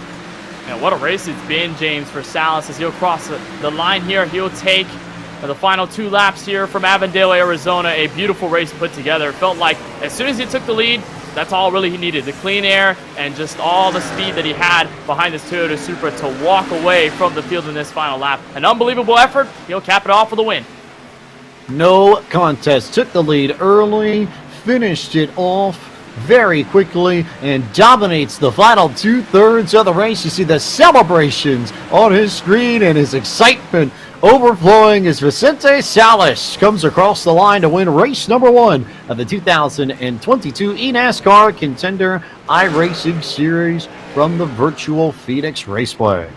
[SPEAKER 4] Yeah, what a race it's been, James, for Salas as he'll cross the line here. He'll take the final 2 laps here from Avondale, Arizona. A beautiful race put together. It felt like as soon as he took the lead, that's all really he needed. The clean air and just all the speed that he had behind this Toyota Supra to walk away from the field in this final lap. An unbelievable effort. He'll cap it off with a win.
[SPEAKER 3] No contest. Took the lead early, finished it off very quickly, and dominates the final 2/3 of the race. You see the celebrations on his screen and his excitement overflowing as Vicente Salas comes across the line to win race number 1 of the 2022 eNASCAR Contender iRacing Series from the virtual Phoenix Raceway.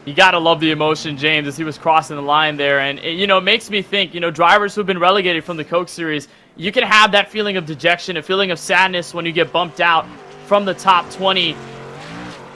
[SPEAKER 4] You got to love the emotion, James, as he was crossing the line there. And, it makes me think, drivers who've been relegated from the Coke Series, you can have that feeling of dejection, a feeling of sadness when you get bumped out from the top 20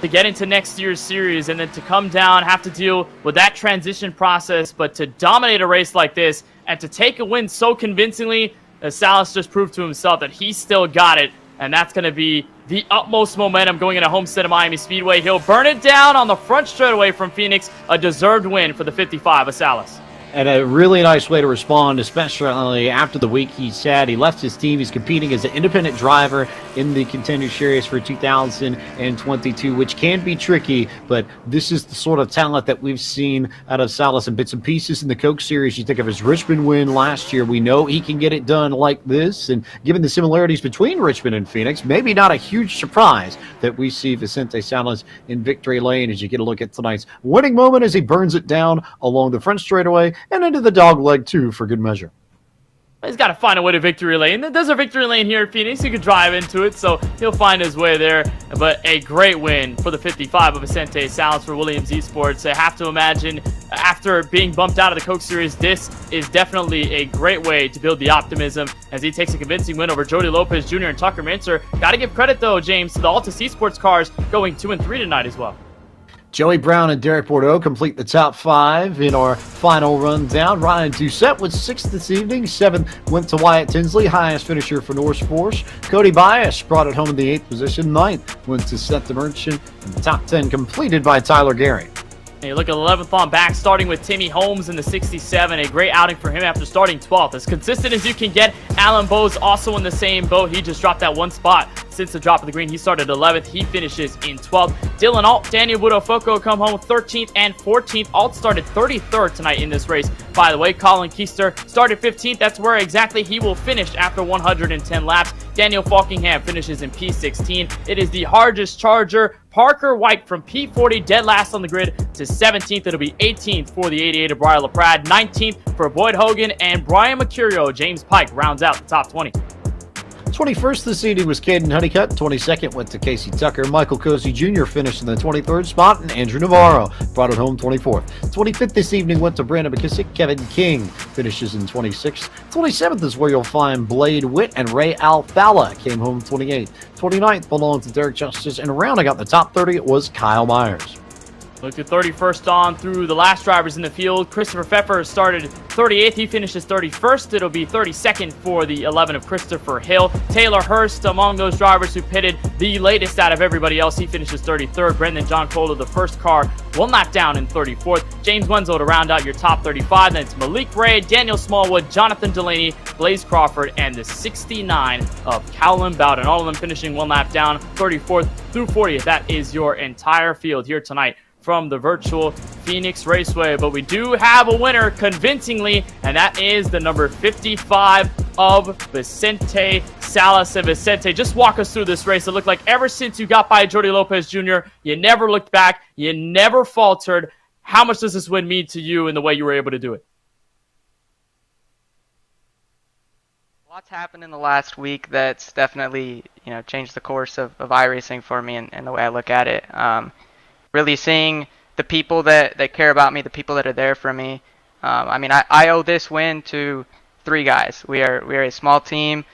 [SPEAKER 4] to get into next year's series and then to come down, have to deal with that transition process. But to dominate a race like this and to take a win so convincingly, Salas just proved to himself that he still got it. And that's going to be the utmost momentum going into Homestead of Miami Speedway. He'll burn it down on the front straightaway from Phoenix. A deserved win for the 55 of Salas.
[SPEAKER 3] And a really nice way to respond, especially after the week he's had. He left his team. He's competing as an independent driver in the Contender Series for 2022, which can be tricky, but this is the sort of talent that we've seen out of Salas in bits and pieces in the Coke Series. You think of his Richmond win last year. We know he can get it done like this, and given the similarities between Richmond and Phoenix, maybe not a huge surprise that we see Vicente Salas in victory lane as you get a look at tonight's winning moment as he burns it down along the front straightaway and into the dog leg, too, for good measure.
[SPEAKER 4] He's got to find a way to victory lane. There's a victory lane here at Phoenix. He could drive into it, so he'll find his way there. But a great win for the 55 of Vicente Salas for Williams Esports. I have to imagine, after being bumped out of the Coke Series, this is definitely a great way to build the optimism as he takes a convincing win over Jody Lopez Jr. and Tucker Minter. Got to give credit, though, James, to the Altus Esports cars going 2 and 3 tonight as well.
[SPEAKER 3] Joey Brown and Derek Bordeaux complete the top 5 in our final rundown. Ryan Doucette was 6th this evening. 7th went to Wyatt Tinsley, highest finisher for Norris Force. Cody Bias brought it home in the 8th position. 9th went to Seth the Merchant. And the top 10 completed by Tyler Gary.
[SPEAKER 4] And you look at 11th on back, starting with Timmy Holmes in the 67. A great outing for him after starting 12th. As consistent as you can get, Alan Bowes also in the same boat. He just dropped that 1 spot since the drop of the green. He started 11th. He finishes in 12th. Dylan Alt, Daniel Budofoco come home with 13th and 14th. Alt started 33rd tonight in this race. By the way, Colin Keister started 15th. That's where exactly he will finish after 110 laps. Daniel Falkingham finishes in P16. It is the hardest charger. Parker White from P40, dead last on the grid, to 17th. It'll be 18th for the 88 of Brian LaPrade, 19th for Boyd Hogan, and Brian Mercurio. James Pike rounds out the top 20.
[SPEAKER 3] 21st this evening was Caden Honeycutt. 22nd went to Casey Tucker. Michael Cozy Jr. finished in the 23rd spot, and Andrew Navarro brought it home 24th. 25th this evening went to Brandon McKissick. Kevin King finishes in 26th. 27th is where you'll find Blade Witt and Ray Alfala came home 28th. 29th belonged to Derek Justice, and rounding out the top 30 was Kyle Myers.
[SPEAKER 4] Look at 31st on through the last drivers in the field. Christopher Pfeffer started 38th. He finishes 31st. It'll be 32nd for the 11 of Christopher Hill. Taylor Hurst among those drivers who pitted the latest out of everybody else. He finishes 33rd. Brendan John Kohler, the first car, one lap down in 34th. James Wenzel to round out your top 35. Then it's Malik Ray, Daniel Smallwood, Jonathan Delaney, Blaze Crawford, and the 69 of Callum Bowden. All of them finishing one lap down, 34th through 40th. That is your entire field here tonight from the virtual Phoenix Raceway. But we do have a winner convincingly, and that is the number 55 of Vicente Salas. And Vicente, just walk us through this race. It looked like ever since you got by Jordi Lopez Jr., you never looked back, you never faltered. How much does this win mean to you in the way you were able to do it?
[SPEAKER 7] Lots happened in the last week that's definitely, changed the course of iRacing for me and the way I look at it. Really seeing the people that care about me, the people that are there for me. I owe this win to three guys. We are a small team.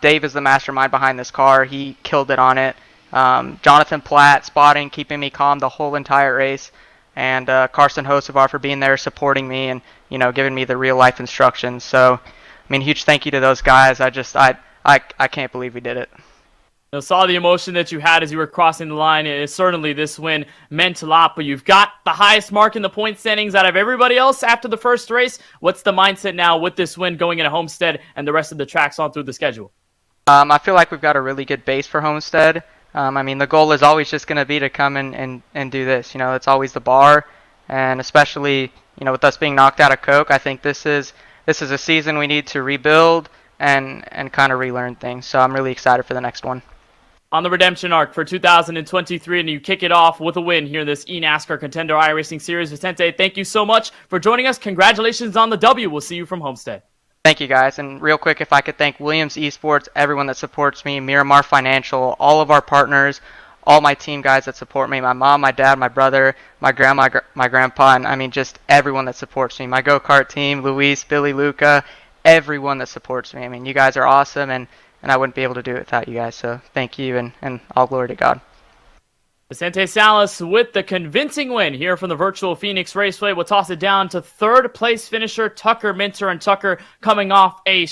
[SPEAKER 7] Dave is the mastermind behind this car. He killed it on it. Jonathan Platt spotting, keeping me calm the whole entire race. And Carson Hosevar for being there, supporting me and, giving me the real life instructions. So, huge thank you to those guys. I can't believe we did it.
[SPEAKER 4] I saw the emotion that you had as you were crossing the line. Certainly this win meant a lot, but you've got the highest mark in the point standings out of everybody else after the first race. What's the mindset now with this win going into Homestead and the rest of the tracks on through the schedule?
[SPEAKER 7] I feel like we've got a really good base for Homestead. The goal is always just going to be to come and do this. It's always the bar, and especially, with us being knocked out of Coke, I think this is a season we need to rebuild and kind of relearn things. So I'm really excited for the next one.
[SPEAKER 4] On the redemption arc for 2023, and you kick it off with a win here in this eNASCAR Contender iRacing Series. Vicente, thank you so much for joining us. Congratulations on the W. We'll see you from Homestead.
[SPEAKER 7] Thank you, guys. And real quick, if I could thank Williams Esports, everyone that supports me, Miramar Financial, all of our partners, all my team guys that support me, my mom, my dad, my brother, my grandma, my grandpa, and just everyone that supports me. My go-kart team, Luis, Billy, Luca, everyone that supports me. You guys are awesome, and I wouldn't be able to do it without you guys. So thank you, and all glory to God.
[SPEAKER 4] Vicente Salas with the convincing win here from the virtual Phoenix Raceway. We'll toss it down to third place finisher Tucker Minter. And Tucker coming off a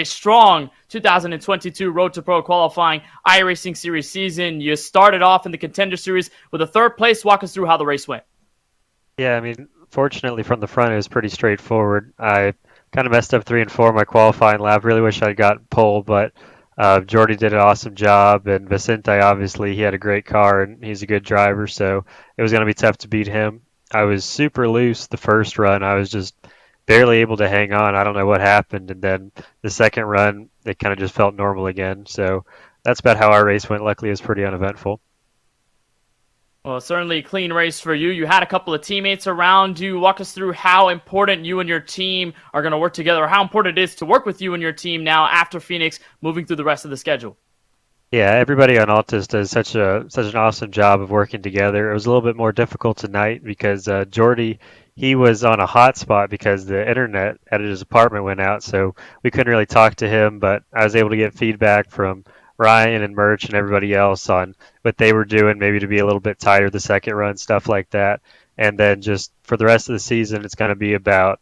[SPEAKER 4] strong 2022 Road to Pro qualifying iRacing Series season. You started off in the Contender Series with a third place. Walk us through how the race went.
[SPEAKER 8] Yeah, fortunately from the front it was pretty straightforward. I kind of messed up 3 and 4 my qualifying lap. Really wish I'd got pole, but Jordy did an awesome job, and Vicente, obviously, he had a great car, and he's a good driver, so it was going to be tough to beat him. I was super loose the first run. I was just barely able to hang on. I don't know what happened, and then the second run, it kind of just felt normal again. So that's about how our race went. Luckily, it was pretty uneventful.
[SPEAKER 4] Well, certainly a clean race for you. You had a couple of teammates around you. Walk us through how important you and your team are going to work together, or how important it is to work with you and your team now after Phoenix, moving through the rest of the schedule.
[SPEAKER 8] Yeah, everybody on Altus does such an awesome job of working together. It was a little bit more difficult tonight because Jordy, he was on a hot spot because the internet at his apartment went out, so we couldn't really talk to him, but I was able to get feedback from Ryan and Merch and everybody else on what they were doing, maybe to be a little bit tighter the second run, stuff like that. And then just for the rest of the season, it's going to be about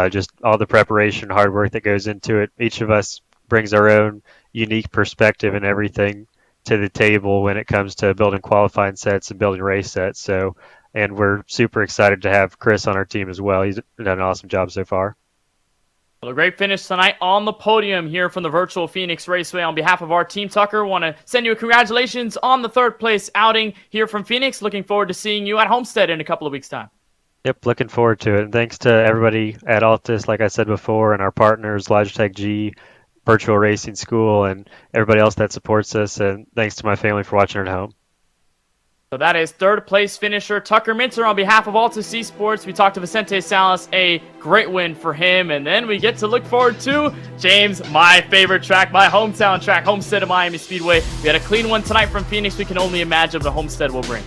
[SPEAKER 8] just all the preparation, hard work that goes into it. Each of us brings our own unique perspective and everything to the table when it comes to building qualifying sets and building race sets. So, and we're super excited to have Chris on our team as well. He's done an awesome job so far.
[SPEAKER 4] Well, a great finish tonight on the podium here from the virtual Phoenix Raceway. On behalf of our team, Tucker, want to send you a congratulations on the third place outing here from Phoenix. Looking forward to seeing you at Homestead in a couple of weeks' time.
[SPEAKER 8] Yep, looking forward to it. And thanks to everybody at Altus, like I said before, and our partners, Logitech G, Virtual Racing School, and everybody else that supports us. And thanks to my family for watching at home.
[SPEAKER 4] So that is third place finisher Tucker Minter on behalf of Altus Esports. We talked to Vicente Salas, a great win for him. And then we get to look forward to, James, my favorite track, my hometown track, Homestead of Miami Speedway. We had a clean one tonight from Phoenix. We can only imagine what Homestead will bring.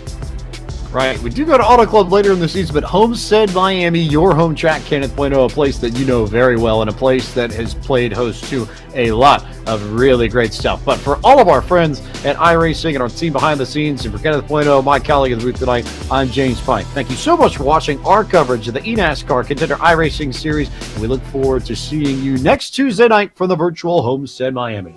[SPEAKER 3] Right. We do go to Auto Club later in the season, but Homestead Miami, your home track, Kenneth Bueno, a place that you know very well and a place that has played host to a lot of really great stuff. But for all of our friends at iRacing and our team behind the scenes, and for Kenneth Bueno, my colleague in the booth tonight, I'm James Pine. Thank you so much for watching our coverage of the eNASCAR Contender iRacing Series, and we look forward to seeing you next Tuesday night from the virtual Homestead Miami.